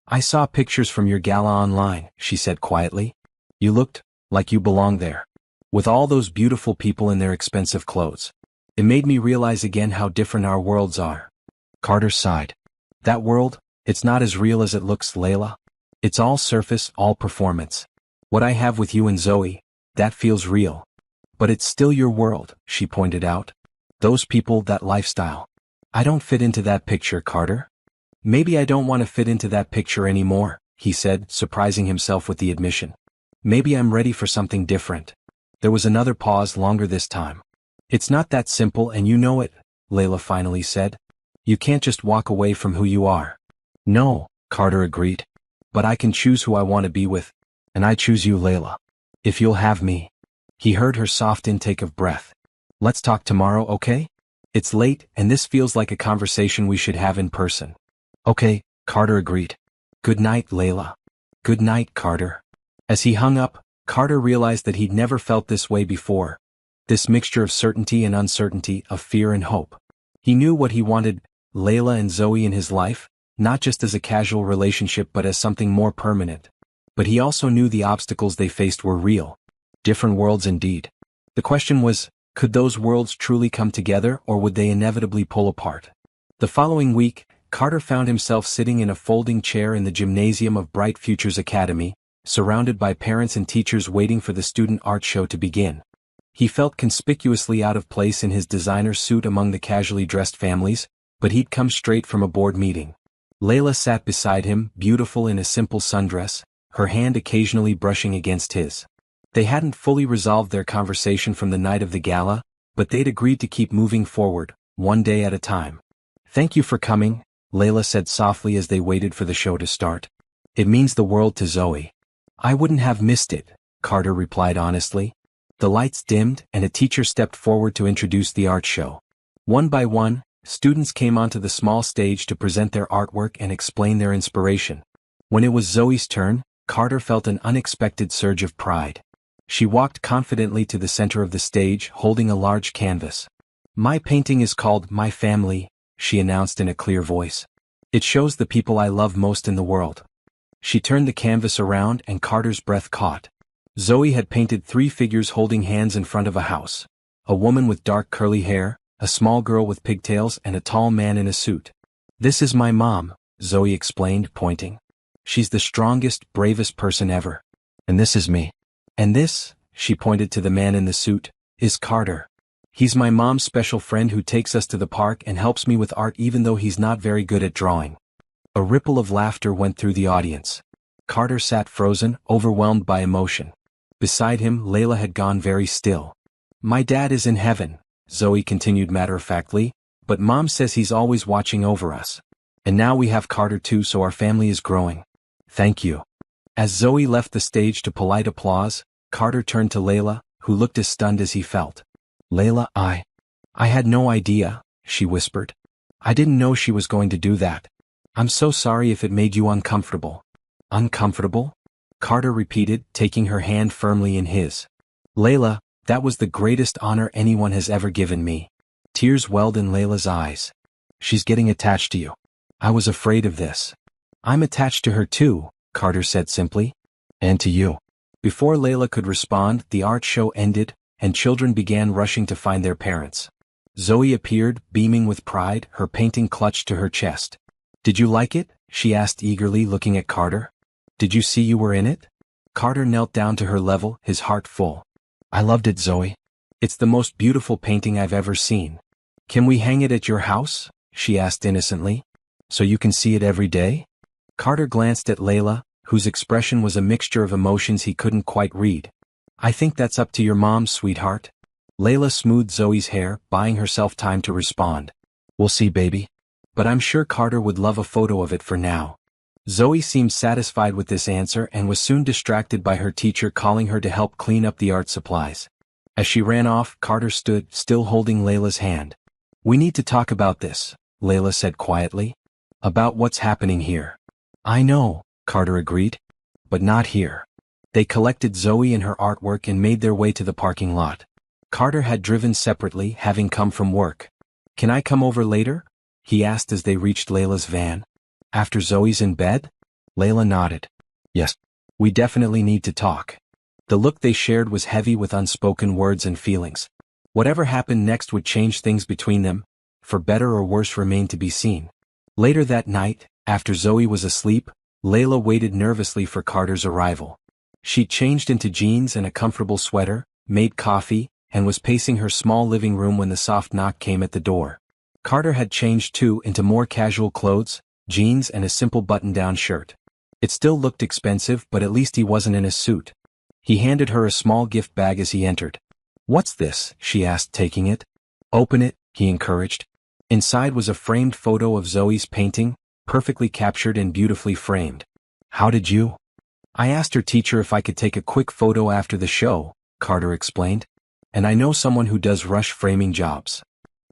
I saw pictures from your gala online, she said quietly. You looked like you belonged there. with all those beautiful people in their expensive clothes. It made me realize again how different our worlds are. Carter sighed. That world, it's not as real as it looks, Layla. It's all surface, all performance. What I have with you and Zoe, that feels real. But it's still your world, she pointed out. Those people, that lifestyle. I don't fit into that picture, Carter. Maybe I don't want to fit into that picture anymore, he said, surprising himself with the admission. Maybe I'm ready for something different. There was another pause, longer this time. It's not that simple and you know it, Layla finally said. You can't just walk away from who you are. No, Carter agreed. But I can choose who I want to be with. And I choose you, Layla. If you'll have me. He heard her soft intake of breath. Let's talk tomorrow, okay? It's late, and this feels like a conversation we should have in person. Okay, Carter agreed. Good night, Layla. Good night, Carter. As he hung up, Carter realized that he'd never felt this way before. This mixture of certainty and uncertainty, of fear and hope. He knew what he wanted, Layla and Zoe in his life, not just as a casual relationship but as something more permanent. But he also knew the obstacles they faced were real. Different worlds indeed. The question was, could those worlds truly come together or would they inevitably pull apart? The following week, Carter found himself sitting in a folding chair in the gymnasium of Bright Futures Academy, surrounded by parents and teachers waiting for the student art show to begin. He felt conspicuously out of place in his designer suit among the casually dressed families, but he'd come straight from a board meeting. Layla sat beside him, beautiful in a simple sundress, her hand occasionally brushing against his. They hadn't fully resolved their conversation from the night of the gala, but they'd agreed to keep moving forward, one day at a time. Thank you for coming, Layla said softly as they waited for the show to start. It means the world to Zoe. I wouldn't have missed it, Carter replied honestly. The lights dimmed and a teacher stepped forward to introduce the art show. One by one, students came onto the small stage to present their artwork and explain their inspiration. When it was Zoe's turn, Carter felt an unexpected surge of pride. She walked confidently to the center of the stage, holding a large canvas. My painting is called My Family, she announced in a clear voice. It shows the people I love most in the world. She turned the canvas around and Carter's breath caught. Zoe had painted 3 figures holding hands in front of a house. A woman with dark curly hair, a small girl with pigtails and a tall man in a suit. This is my mom, Zoe explained, pointing. She's the strongest, bravest person ever. And this is me. And this, she pointed to the man in the suit, is Carter. He's my mom's special friend who takes us to the park and helps me with art even though he's not very good at drawing. A ripple of laughter went through the audience. Carter sat frozen, overwhelmed by emotion. Beside him, Layla had gone very still. My dad is in heaven, Zoe continued matter-of-factly, but Mom says he's always watching over us. And now we have Carter too, so our family is growing. Thank you. As Zoe left the stage to polite applause, Carter turned to Layla, who looked as stunned as he felt. Layla, I had no idea, she whispered. I didn't know she was going to do that. I'm so sorry if it made you uncomfortable. Uncomfortable? Carter repeated, taking her hand firmly in his. Layla, that was the greatest honor anyone has ever given me. Tears welled in Layla's eyes. She's getting attached to you. I was afraid of this. I'm attached to her too, Carter said simply. And to you. Before Layla could respond, the art show ended, and children began rushing to find their parents. Zoe appeared, beaming with pride, her painting clutched to her chest. Did you like it? She asked eagerly, looking at Carter. Did you see you were in it? Carter knelt down to her level, his heart full. I loved it, Zoe. It's the most beautiful painting I've ever seen. Can we hang it at your house? She asked innocently. So you can see it every day? Carter glanced at Layla, whose expression was a mixture of emotions he couldn't quite read. I think that's up to your mom, sweetheart. Layla smoothed Zoe's hair, buying herself time to respond. We'll see, baby. But I'm sure Carter would love a photo of it for now. Zoe seemed satisfied with this answer and was soon distracted by her teacher calling her to help clean up the art supplies. As she ran off, Carter stood, still holding Layla's hand. We need to talk about this, Layla said quietly. About what's happening here. I know, Carter agreed. But not here. They collected Zoe and her artwork and made their way to the parking lot. Carter had driven separately, having come from work. Can I come over later? He asked as they reached Layla's van. After Zoe's in bed? Layla nodded. Yes. We definitely need to talk. The look they shared was heavy with unspoken words and feelings. Whatever happened next would change things between them, for better or worse remained to be seen. Later that night, after Zoe was asleep, Layla waited nervously for Carter's arrival. She changed into jeans and a comfortable sweater, made coffee, and was pacing her small living room when the soft knock came at the door. Carter had changed too into more casual clothes, jeans and a simple button-down shirt. It still looked expensive, but at least he wasn't in a suit. He handed her a small gift bag as he entered. "What's this?" she asked, taking it. "Open it," he encouraged. Inside was a framed photo of Zoe's painting, perfectly captured and beautifully framed. "How did you?" "I asked her teacher if I could take a quick photo after the show," Carter explained. "And I know someone who does rush framing jobs."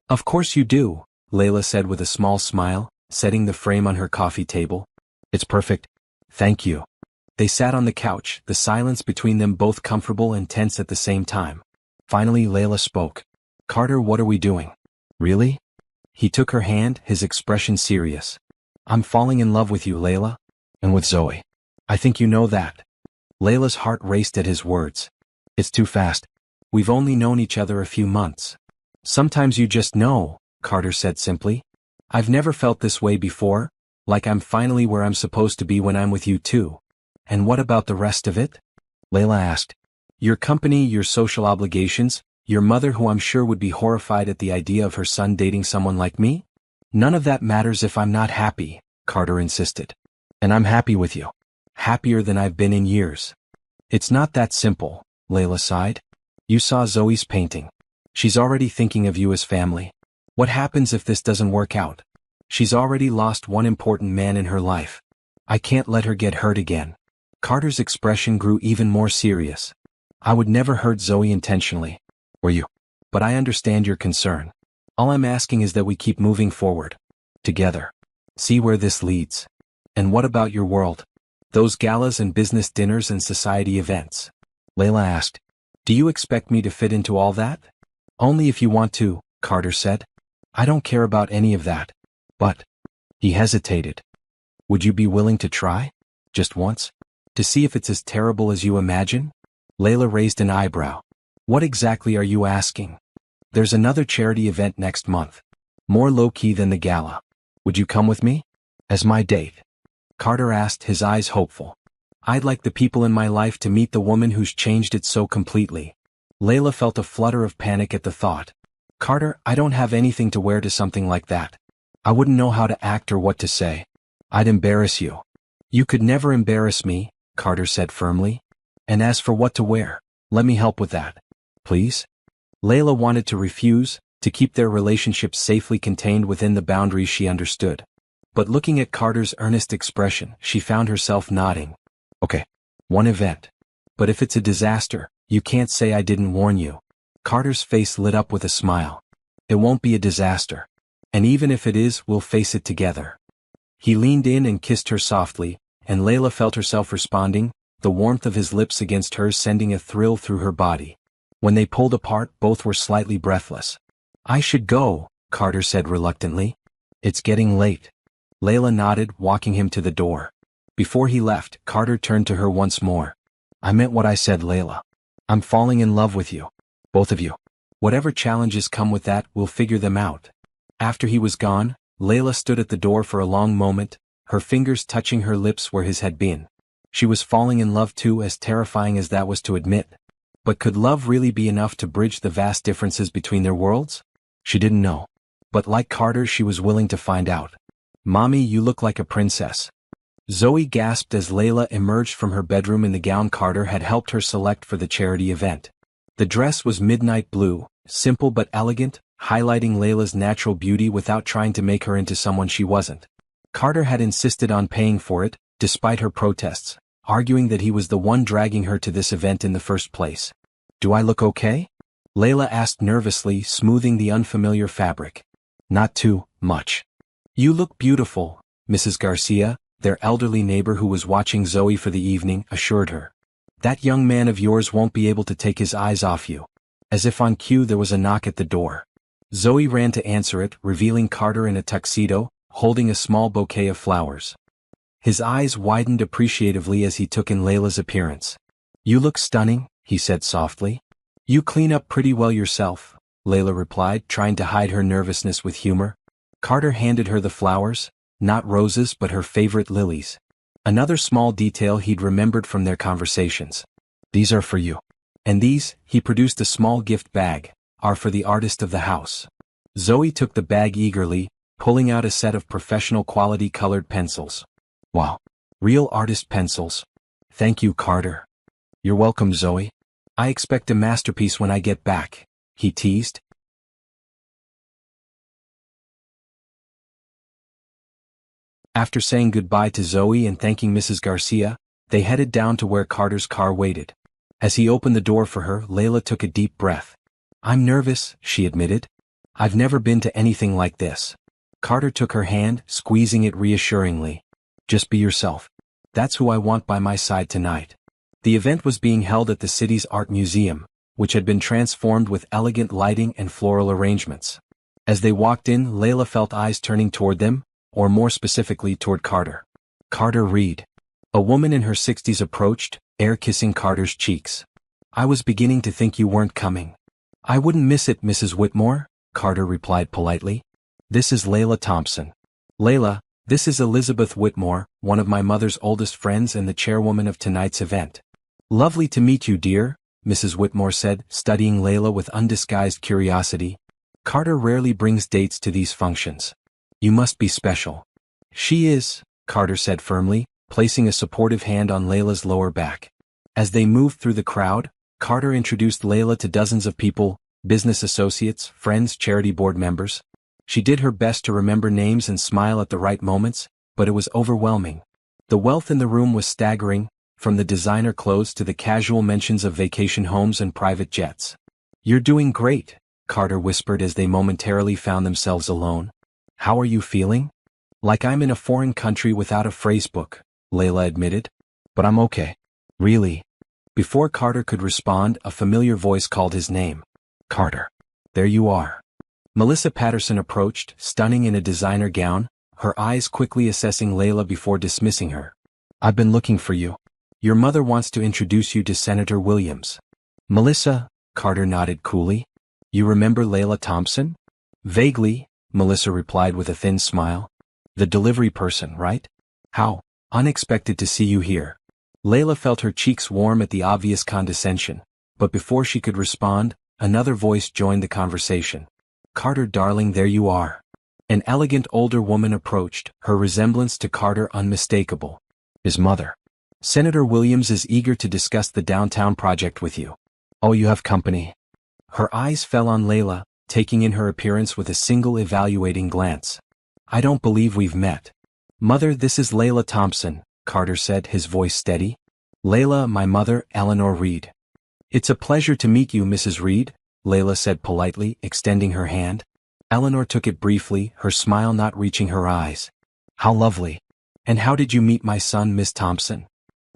"Of course you do," Layla said with a small smile, setting the frame on her coffee table. "It's perfect. Thank you." They sat on the couch, the silence between them both comfortable and tense at the same time. Finally Layla spoke. "Carter, what are we doing?" "Really?" He took her hand, his expression serious. "I'm falling in love with you, Layla. And with Zoe. I think you know that." Layla's heart raced at his words. "It's too fast. We've only known each other a few months." "Sometimes you just know," Carter said simply. "I've never felt this way before, like I'm finally where I'm supposed to be when I'm with you too." "And what about the rest of it?" Layla asked. "Your company, your social obligations, your mother who I'm sure would be horrified at the idea of her son dating someone like me?" "None of that matters if I'm not happy," Carter insisted. "And I'm happy with you. Happier than I've been in years." "It's not that simple," Layla sighed. "You saw Zoe's painting. She's already thinking of you as family. What happens if this doesn't work out? She's already lost one important man in her life. I can't let her get hurt again." Carter's expression grew even more serious. "I would never hurt Zoe intentionally. Or you. But I understand your concern. All I'm asking is that we keep moving forward. Together. See where this leads." "And what about your world? Those galas and business dinners and society events?" Layla asked. "Do you expect me to fit into all that?" "Only if you want to," Carter said. "I don't care about any of that. But..." He hesitated. "Would you be willing to try? Just once? To see if it's as terrible as you imagine?" Layla raised an eyebrow. "What exactly are you asking?" "There's another charity event next month. More low-key than the gala. Would you come with me? As my date?" Carter asked, his eyes hopeful. "I'd like the people in my life to meet the woman who's changed it so completely." Layla felt a flutter of panic at the thought. "Carter, I don't have anything to wear to something like that. I wouldn't know how to act or what to say. I'd embarrass you." "You could never embarrass me," Carter said firmly. "And as for what to wear, let me help with that. Please?" Layla wanted to refuse, to keep their relationship safely contained within the boundaries she understood. But looking at Carter's earnest expression, she found herself nodding. "Okay. One event. But if it's a disaster, you can't say I didn't warn you." Carter's face lit up with a smile. "It won't be a disaster. And even if it is, we'll face it together." He leaned in and kissed her softly, and Layla felt herself responding, the warmth of his lips against hers sending a thrill through her body. When they pulled apart, both were slightly breathless. "I should go," Carter said reluctantly. "It's getting late." Layla nodded, walking him to the door. Before he left, Carter turned to her once more. "I meant what I said, Layla. I'm falling in love with you. Both of you. Whatever challenges come with that, we'll figure them out." After he was gone, Layla stood at the door for a long moment, her fingers touching her lips where his had been. She was falling in love too, as terrifying as that was to admit. But could love really be enough to bridge the vast differences between their worlds? She didn't know. But like Carter, she was willing to find out. "Mommy, you look like a princess." Zoe gasped as Layla emerged from her bedroom in the gown Carter had helped her select for the charity event. The dress was midnight blue, simple but elegant, highlighting Layla's natural beauty without trying to make her into someone she wasn't. Carter had insisted on paying for it, despite her protests, arguing that he was the one dragging her to this event in the first place. "Do I look okay?" Layla asked nervously, smoothing the unfamiliar fabric. "Not too much." "You look beautiful," Mrs. Garcia, their elderly neighbor who was watching Zoe for the evening, assured her. "That young man of yours won't be able to take his eyes off you." As if on cue, there was a knock at the door. Zoe ran to answer it, revealing Carter in a tuxedo, holding a small bouquet of flowers. His eyes widened appreciatively as he took in Layla's appearance. You look stunning, he said softly. You clean up pretty well yourself, Layla replied, trying to hide her nervousness with humor. Carter handed her the flowers, not roses but her favorite lilies. Another small detail he'd remembered from their conversations. These are for you. And these, he produced a small gift bag, are for the artist of the house. Zoe took the bag eagerly, pulling out a set of professional quality colored pencils. Wow. Real artist pencils. Thank you, Carter. You're welcome, Zoe. I expect a masterpiece when I get back, he teased. After saying goodbye to Zoe and thanking Mrs. Garcia, they headed down to where Carter's car waited. As he opened the door for her, Layla took a deep breath. I'm nervous, she admitted. I've never been to anything like this. Carter took her hand, squeezing it reassuringly. Just be yourself. That's who I want by my side tonight. The event was being held at the city's art museum, which had been transformed with elegant lighting and floral arrangements. As they walked in, Layla felt eyes turning toward them, or more specifically toward Carter. Carter Reed. A woman in her 60s approached, air-kissing Carter's cheeks. I was beginning to think you weren't coming. I wouldn't miss it, Mrs. Whitmore, Carter replied politely. This is Layla Thompson. Layla, this is Elizabeth Whitmore, one of my mother's oldest friends and the chairwoman of tonight's event. Lovely to meet you, dear, Mrs. Whitmore said, studying Layla with undisguised curiosity. Carter rarely brings dates to these functions. You must be special. She is, Carter said firmly, placing a supportive hand on Layla's lower back. As they moved through the crowd, Carter introduced Layla to dozens of people, business associates, friends, charity board members. She did her best to remember names and smile at the right moments, but it was overwhelming. The wealth in the room was staggering, from the designer clothes to the casual mentions of vacation homes and private jets. You're doing great, Carter whispered as they momentarily found themselves alone. How are you feeling? Like I'm in a foreign country without a phrasebook, Layla admitted. But I'm okay. Really? Before Carter could respond, a familiar voice called his name. Carter. There you are. Melissa Patterson approached, stunning in a designer gown, her eyes quickly assessing Layla before dismissing her. I've been looking for you. Your mother wants to introduce you to Senator Williams. Melissa, Carter nodded coolly. You remember Layla Thompson? Vaguely, Melissa replied with a thin smile. The delivery person, right? How unexpected to see you here. Layla felt her cheeks warm at the obvious condescension, but before she could respond, another voice joined the conversation. Carter, darling, there you are. An elegant older woman approached, her resemblance to Carter unmistakable. His mother. Senator Williams is eager to discuss the downtown project with you. Oh, you have company. Her eyes fell on Layla, taking in her appearance with a single evaluating glance. I don't believe we've met. Mother, this is Layla Thompson, Carter said, his voice steady. Layla, my mother, Eleanor Reed. It's a pleasure to meet you, Mrs. Reed, Layla said politely, extending her hand. Eleanor took it briefly, her smile not reaching her eyes. How lovely. And how did you meet my son, Miss Thompson?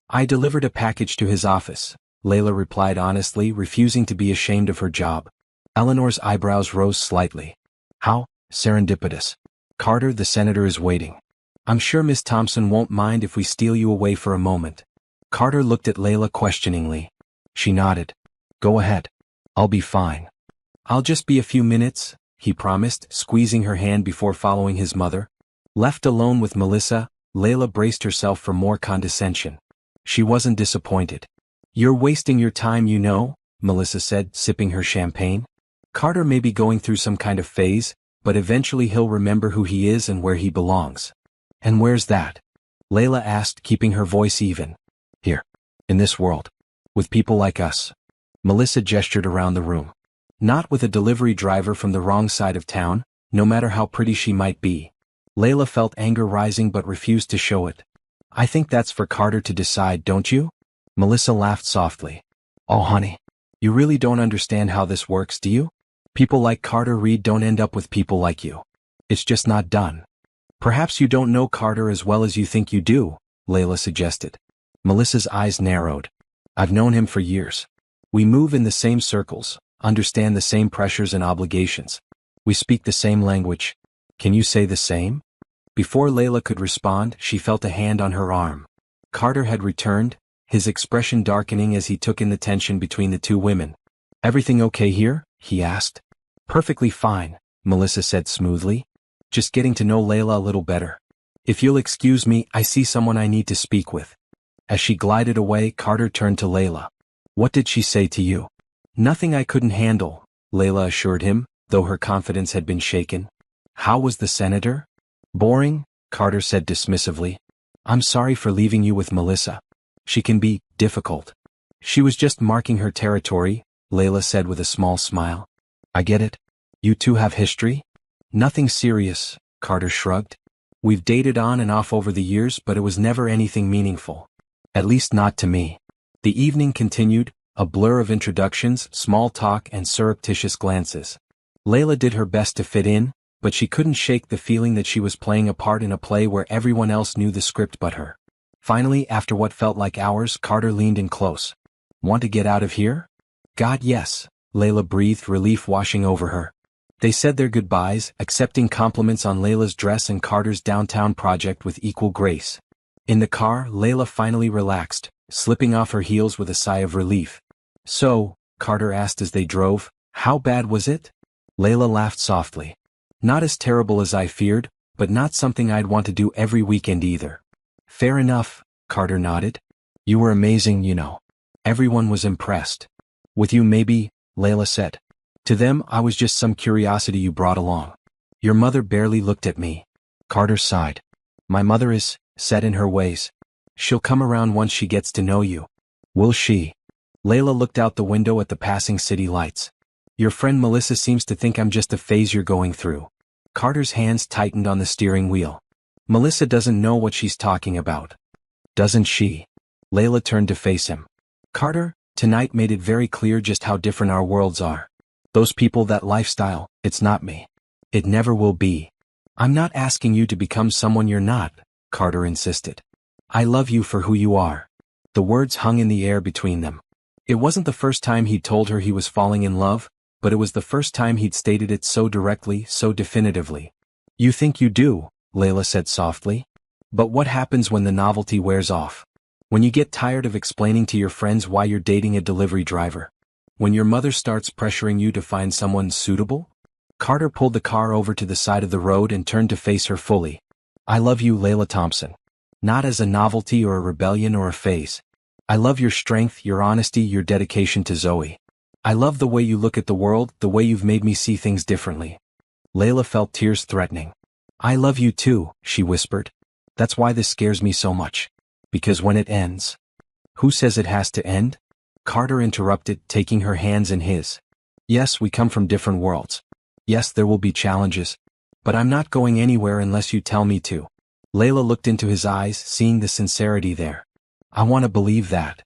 I delivered a package to his office, Layla replied honestly, refusing to be ashamed of her job. Eleanor's eyebrows rose slightly. How serendipitous. Carter, the senator is waiting. I'm sure Miss Thompson won't mind if we steal you away for a moment. Carter looked at Layla questioningly. She nodded. Go ahead. I'll be fine. I'll just be a few minutes, he promised, squeezing her hand before following his mother. Left alone with Melissa, Layla braced herself for more condescension. She wasn't disappointed. You're wasting your time, you know, Melissa said, sipping her champagne. Carter may be going through some kind of phase, but eventually he'll remember who he is and where he belongs. And where's that? Layla asked, keeping her voice even. Here. In this world. With people like us. Melissa gestured around the room. Not with a delivery driver from the wrong side of town, no matter how pretty she might be. Layla felt anger rising but refused to show it. I think that's for Carter to decide, don't you? Melissa laughed softly. Oh honey. You really don't understand how this works, do you? People like Carter Reed don't end up with people like you. It's just not done. Perhaps you don't know Carter as well as you think you do, Layla suggested. Melissa's eyes narrowed. I've known him for years. We move in the same circles, understand the same pressures and obligations. We speak the same language. Can you say the same? Before Layla could respond, she felt a hand on her arm. Carter had returned, his expression darkening as he took in the tension between the two women. "Everything okay here?" he asked. "Perfectly fine," Melissa said smoothly. "Just getting to know Layla a little better. If you'll excuse me, I see someone I need to speak with." As she glided away, Carter turned to Layla. "What did she say to you?" "Nothing I couldn't handle," Layla assured him, though her confidence had been shaken. "How was the senator?" "Boring," Carter said dismissively. "I'm sorry for leaving you with Melissa. She can be difficult." "She was just marking her territory," Layla said with a small smile. "I get it. You two have history?" "Nothing serious," Carter shrugged. "We've dated on and off over the years, but it was never anything meaningful. At least not to me." The evening continued, a blur of introductions, small talk, and surreptitious glances. Layla did her best to fit in, but she couldn't shake the feeling that she was playing a part in a play where everyone else knew the script but her. Finally, after what felt like hours, Carter leaned in close. "Want to get out of here?" "God, yes," Layla breathed, relief washing over her. They said their goodbyes, accepting compliments on Layla's dress and Carter's downtown project with equal grace. In the car, Layla finally relaxed, slipping off her heels with a sigh of relief. "So," Carter asked as they drove, "how bad was it?" Layla laughed softly. "Not as terrible as I feared, but not something I'd want to do every weekend either." "Fair enough," Carter nodded. "You were amazing, you know. Everyone was impressed." "With you maybe," Layla said. "To them, I was just some curiosity you brought along." "Your mother barely looked at me." Carter sighed. "My mother is set in her ways. She'll come around once she gets to know you." "Will she?" Layla looked out the window at the passing city lights. "Your friend Melissa seems to think I'm just a phase you're going through." Carter's hands tightened on the steering wheel. "Melissa doesn't know what she's talking about." "Doesn't she?" Layla turned to face him. "Carter, tonight made it very clear just how different our worlds are. Those people, that lifestyle, it's not me. It never will be." "I'm not asking you to become someone you're not," Carter insisted. "I love you for who you are." The words hung in the air between them. It wasn't the first time he'd told her he was falling in love, but it was the first time he'd stated it so directly, so definitively. "You think you do," Layla said softly. "But what happens when the novelty wears off? When you get tired of explaining to your friends why you're dating a delivery driver? When your mother starts pressuring you to find someone suitable?" Carter pulled the car over to the side of the road and turned to face her fully. "I love you, Layla Thompson. Not as a novelty or a rebellion or a phase. I love your strength, your honesty, your dedication to Zoe. I love the way you look at the world, the way you've made me see things differently." Layla felt tears threatening. "I love you too," she whispered. "That's why this scares me so much. Because when it ends..." "Who says it has to end?" Carter interrupted, taking her hands in his. "Yes, we come from different worlds. Yes, there will be challenges. But I'm not going anywhere unless you tell me to." Layla looked into his eyes, seeing the sincerity there. "I want to believe that."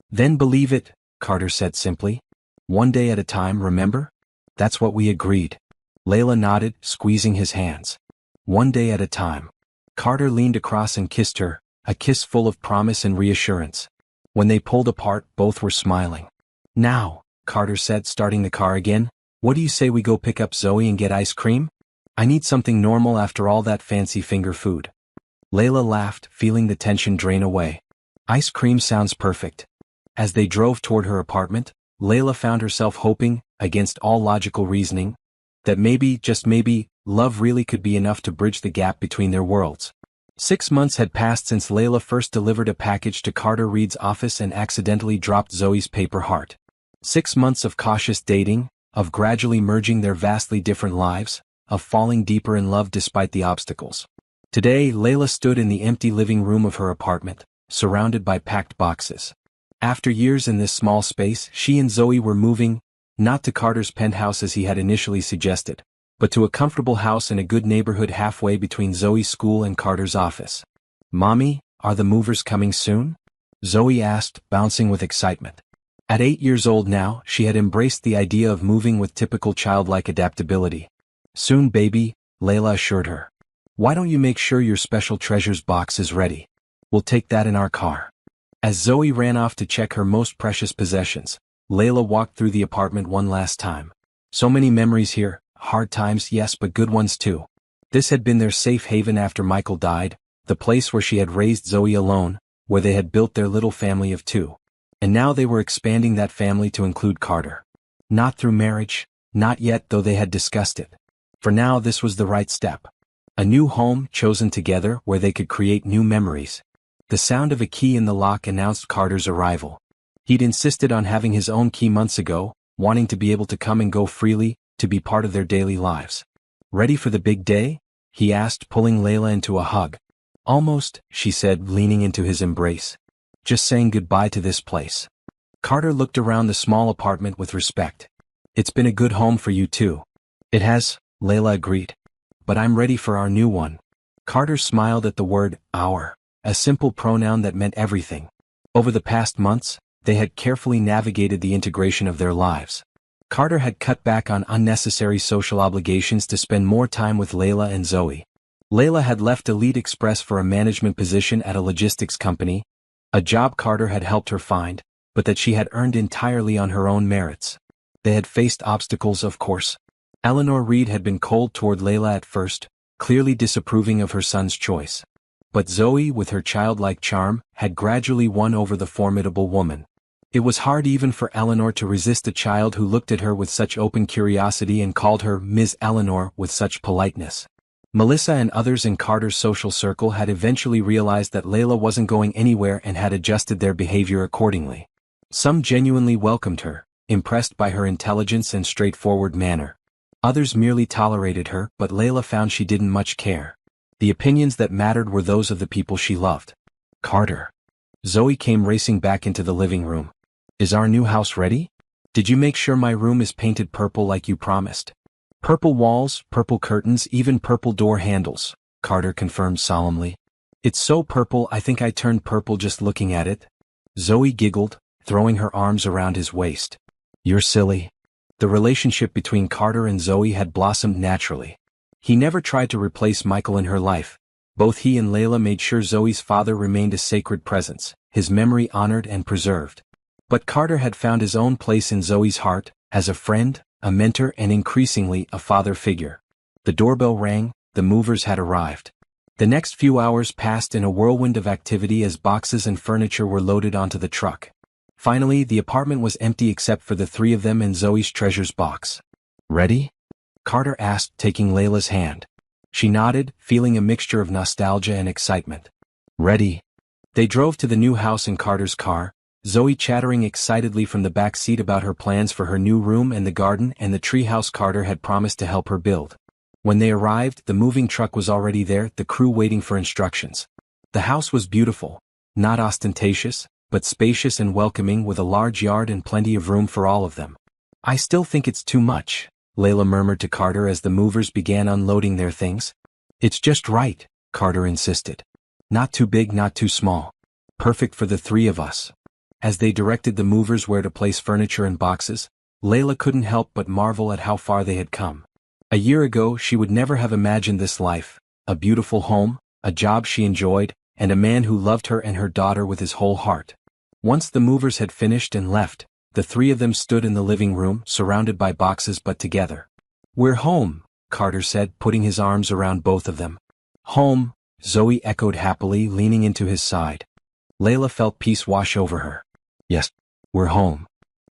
"Then believe it," Carter said simply. "One day at a time, remember? That's what we agreed." Layla nodded, squeezing his hands. "One day at a time." Carter leaned across and kissed her, a kiss full of promise and reassurance. When they pulled apart, both were smiling. "Now," Carter said, starting the car again, "what do you say we go pick up Zoe and get ice cream? I need something normal after all that fancy finger food." Layla laughed, feeling the tension drain away. "Ice cream sounds perfect." As they drove toward her apartment, Layla found herself hoping, against all logical reasoning, that maybe, just maybe, love really could be enough to bridge the gap between their worlds. 6 months had passed since Layla first delivered a package to Carter Reed's office and accidentally dropped Zoe's paper heart. 6 months of cautious dating, of gradually merging their vastly different lives, of falling deeper in love despite the obstacles. Today, Layla stood in the empty living room of her apartment, surrounded by packed boxes. After years in this small space, she and Zoe were moving, not to Carter's penthouse as he had initially suggested, but to a comfortable house in a good neighborhood halfway between Zoe's school and Carter's office. "Mommy, are the movers coming soon?" Zoe asked, bouncing with excitement. At 8 years old now, she had embraced the idea of moving with typical childlike adaptability. "Soon, baby," Layla assured her. "Why don't you make sure your special treasures box is ready? We'll take that in our car." As Zoe ran off to check her most precious possessions, Layla walked through the apartment one last time. So many memories here, hard times, yes, but good ones too. This had been their safe haven after Michael died, the place where she had raised Zoe alone, where they had built their little family of 2. And now they were expanding that family to include Carter. Not through marriage, not yet, though they had discussed it. For now this was the right step. A new home chosen together where they could create new memories. The sound of a key in the lock announced Carter's arrival. He'd insisted on having his own key months ago, wanting to be able to come and go freely, to be part of their daily lives. "Ready for the big day?" he asked, pulling Layla into a hug. "Almost," she said, leaning into his embrace. "Just saying goodbye to this place." Carter looked around the small apartment with respect. "It's been a good home for you too." "It has," Layla agreed. "But I'm ready for our new one." Carter smiled at the word, our, a simple pronoun that meant everything. Over the past months, they had carefully navigated the integration of their lives. Carter had cut back on unnecessary social obligations to spend more time with Layla and Zoe. Layla had left Elite Express for a management position at a logistics company, a job Carter had helped her find, but that she had earned entirely on her own merits. They had faced obstacles, of course. Eleanor Reed had been cold toward Layla at first, clearly disapproving of her son's choice. But Zoe, with her childlike charm, had gradually won over the formidable woman. It was hard even for Eleanor to resist a child who looked at her with such open curiosity and called her Ms. Eleanor with such politeness. Melissa and others in Carter's social circle had eventually realized that Layla wasn't going anywhere and had adjusted their behavior accordingly. Some genuinely welcomed her, impressed by her intelligence and straightforward manner. Others merely tolerated her, but Layla found she didn't much care. The opinions that mattered were those of the people she loved. "Carter." Zoe came racing back into the living room. "Is our new house ready? Did you make sure my room is painted purple like you promised?" "Purple walls, purple curtains, even purple door handles," Carter confirmed solemnly. "It's so purple I think I turned purple just looking at it." Zoe giggled, throwing her arms around his waist. "You're silly." The relationship between Carter and Zoe had blossomed naturally. He never tried to replace Michael in her life. Both he and Layla made sure Zoe's father remained a sacred presence, his memory honored and preserved. But Carter had found his own place in Zoe's heart, as a friend, a mentor, and increasingly a father figure. The doorbell rang, the movers had arrived. The next few hours passed in a whirlwind of activity as boxes and furniture were loaded onto the truck. Finally, the apartment was empty except for the 3 of them and Zoe's treasures box. "Ready?" Carter asked, taking Layla's hand. She nodded, feeling a mixture of nostalgia and excitement. "Ready." They drove to the new house in Carter's car, Zoe chattering excitedly from the back seat about her plans for her new room and the garden and the treehouse Carter had promised to help her build. When they arrived, the moving truck was already there, the crew waiting for instructions. The house was beautiful, not ostentatious, but spacious and welcoming, with a large yard and plenty of room for all of them. "I still think it's too much," Layla murmured to Carter as the movers began unloading their things. "It's just right," Carter insisted. "Not too big, not too small. Perfect for the 3 of us." As they directed the movers where to place furniture and boxes, Layla couldn't help but marvel at how far they had come. A year ago she would never have imagined this life, a beautiful home, a job she enjoyed, and a man who loved her and her daughter with his whole heart. Once the movers had finished and left, the 3 of them stood in the living room, surrounded by boxes but together. "We're home," Carter said, putting his arms around both of them. "Home," Zoe echoed happily, leaning into his side. Layla felt peace wash over her. "Yes, we're home."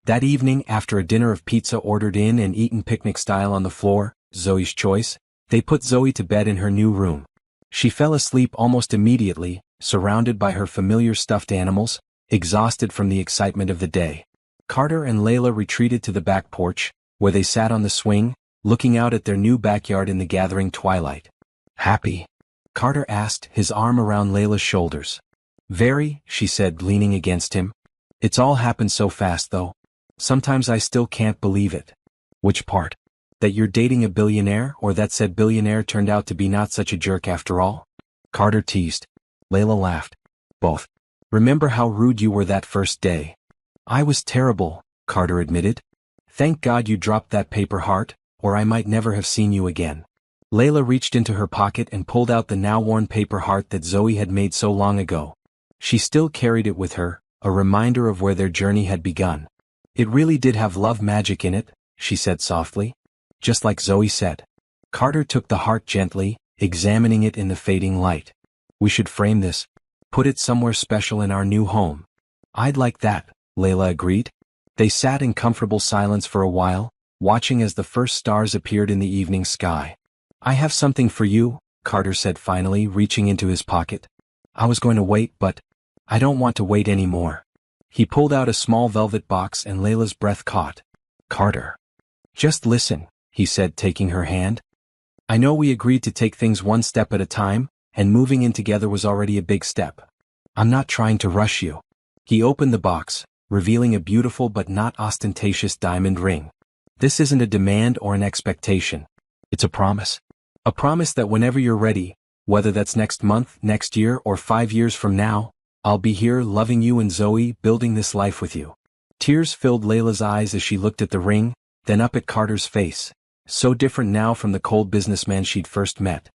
That evening, after a dinner of pizza ordered in and eaten picnic style on the floor, Zoe's choice, they put Zoe to bed in her new room. She fell asleep almost immediately, surrounded by her familiar stuffed animals, exhausted from the excitement of the day. Carter and Layla retreated to the back porch, where they sat on the swing, looking out at their new backyard in the gathering twilight. "Happy?" Carter asked, his arm around Layla's shoulders. "Very," she said, leaning against him. "It's all happened so fast though. Sometimes I still can't believe it." "Which part? That you're dating a billionaire, or that said billionaire turned out to be not such a jerk after all?" Carter teased. Layla laughed. "Both. Remember how rude you were that first day?" "I was terrible," Carter admitted. "Thank God you dropped that paper heart, or I might never have seen you again." Layla reached into her pocket and pulled out the now-worn paper heart that Zoe had made so long ago. She still carried it with her, a reminder of where their journey had begun. "It really did have love magic in it," she said softly. "Just like Zoe said." Carter took the heart gently, examining it in the fading light. "We should frame this. Put it somewhere special in our new home. I'd like that, Layla agreed. They sat in comfortable silence for a while, watching as the first stars appeared in the evening sky. I have something for you, Carter said finally, reaching into his pocket. I was going to wait, but I don't want to wait anymore. He pulled out a small velvet box and Layla's breath caught. Carter. Just listen, he said, taking her hand. I know we agreed to take things one step at a time, and moving in together was already a big step. I'm not trying to rush you. He opened the box, revealing a beautiful but not ostentatious diamond ring. This isn't a demand or an expectation. It's a promise. A promise that whenever you're ready, whether that's next month, next year, or 5 years from now, I'll be here loving you and Zoe, building this life with you. Tears filled Layla's eyes as she looked at the ring, then up at Carter's face, so different now from the cold businessman she'd first met.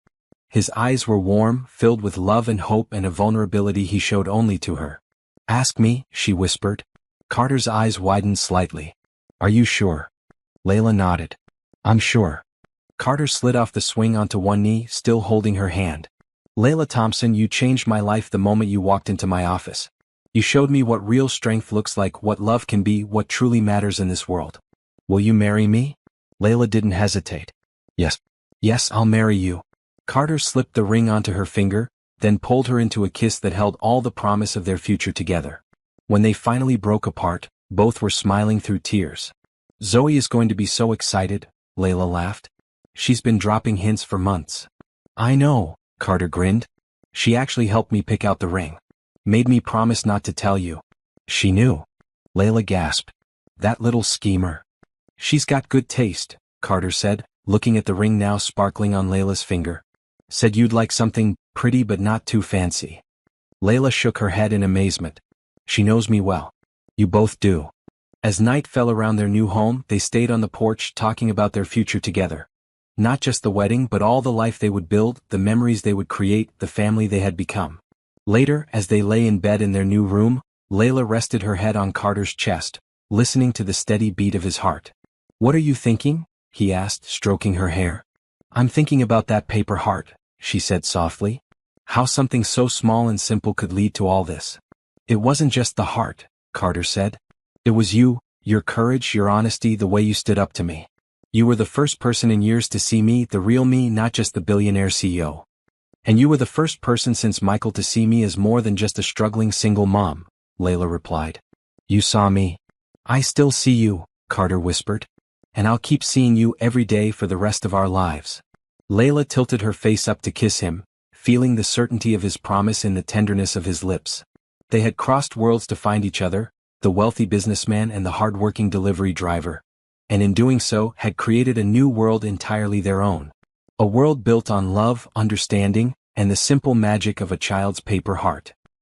His eyes were warm, filled with love and hope and a vulnerability he showed only to her. Ask me, she whispered. Carter's eyes widened slightly. Are you sure? Layla nodded. I'm sure. Carter slid off the swing onto one knee, still holding her hand. Layla Thompson, you changed my life the moment you walked into my office. You showed me what real strength looks like, what love can be, what truly matters in this world. Will you marry me? Layla didn't hesitate. Yes. Yes, I'll marry you. Carter slipped the ring onto her finger, then pulled her into a kiss that held all the promise of their future together. When they finally broke apart, both were smiling through tears. Zoe is going to be so excited, Layla laughed. She's been dropping hints for months. I know, Carter grinned. She actually helped me pick out the ring. Made me promise not to tell you. She knew. Layla gasped. That little schemer. She's got good taste, Carter said, looking at the ring now sparkling on Layla's finger. Said you'd like something pretty but not too fancy. Layla shook her head in amazement. She knows me well. You both do. As night fell around their new home, they stayed on the porch talking about their future together. Not just the wedding but all the life they would build, the memories they would create, the family they had become. Later, as they lay in bed in their new room, Layla rested her head on Carter's chest, listening to the steady beat of his heart. What are you thinking? He asked, stroking her hair. I'm thinking about that paper heart, she said softly. How something so small and simple could lead to all this. It wasn't just the heart, Carter said. It was you, your courage, your honesty, the way you stood up to me. You were the first person in years to see me, the real me, not just the billionaire CEO. And you were the first person since Michael to see me as more than just a struggling single mom, Layla replied. You saw me. I still see you, Carter whispered. And I'll keep seeing you every day for the rest of our lives. Layla tilted her face up to kiss him, feeling the certainty of his promise in the tenderness of his lips. They had crossed worlds to find each other, the wealthy businessman and the hardworking delivery driver. And in doing so, had created a new world entirely their own. A world built on love, understanding, and the simple magic of a child's paper heart.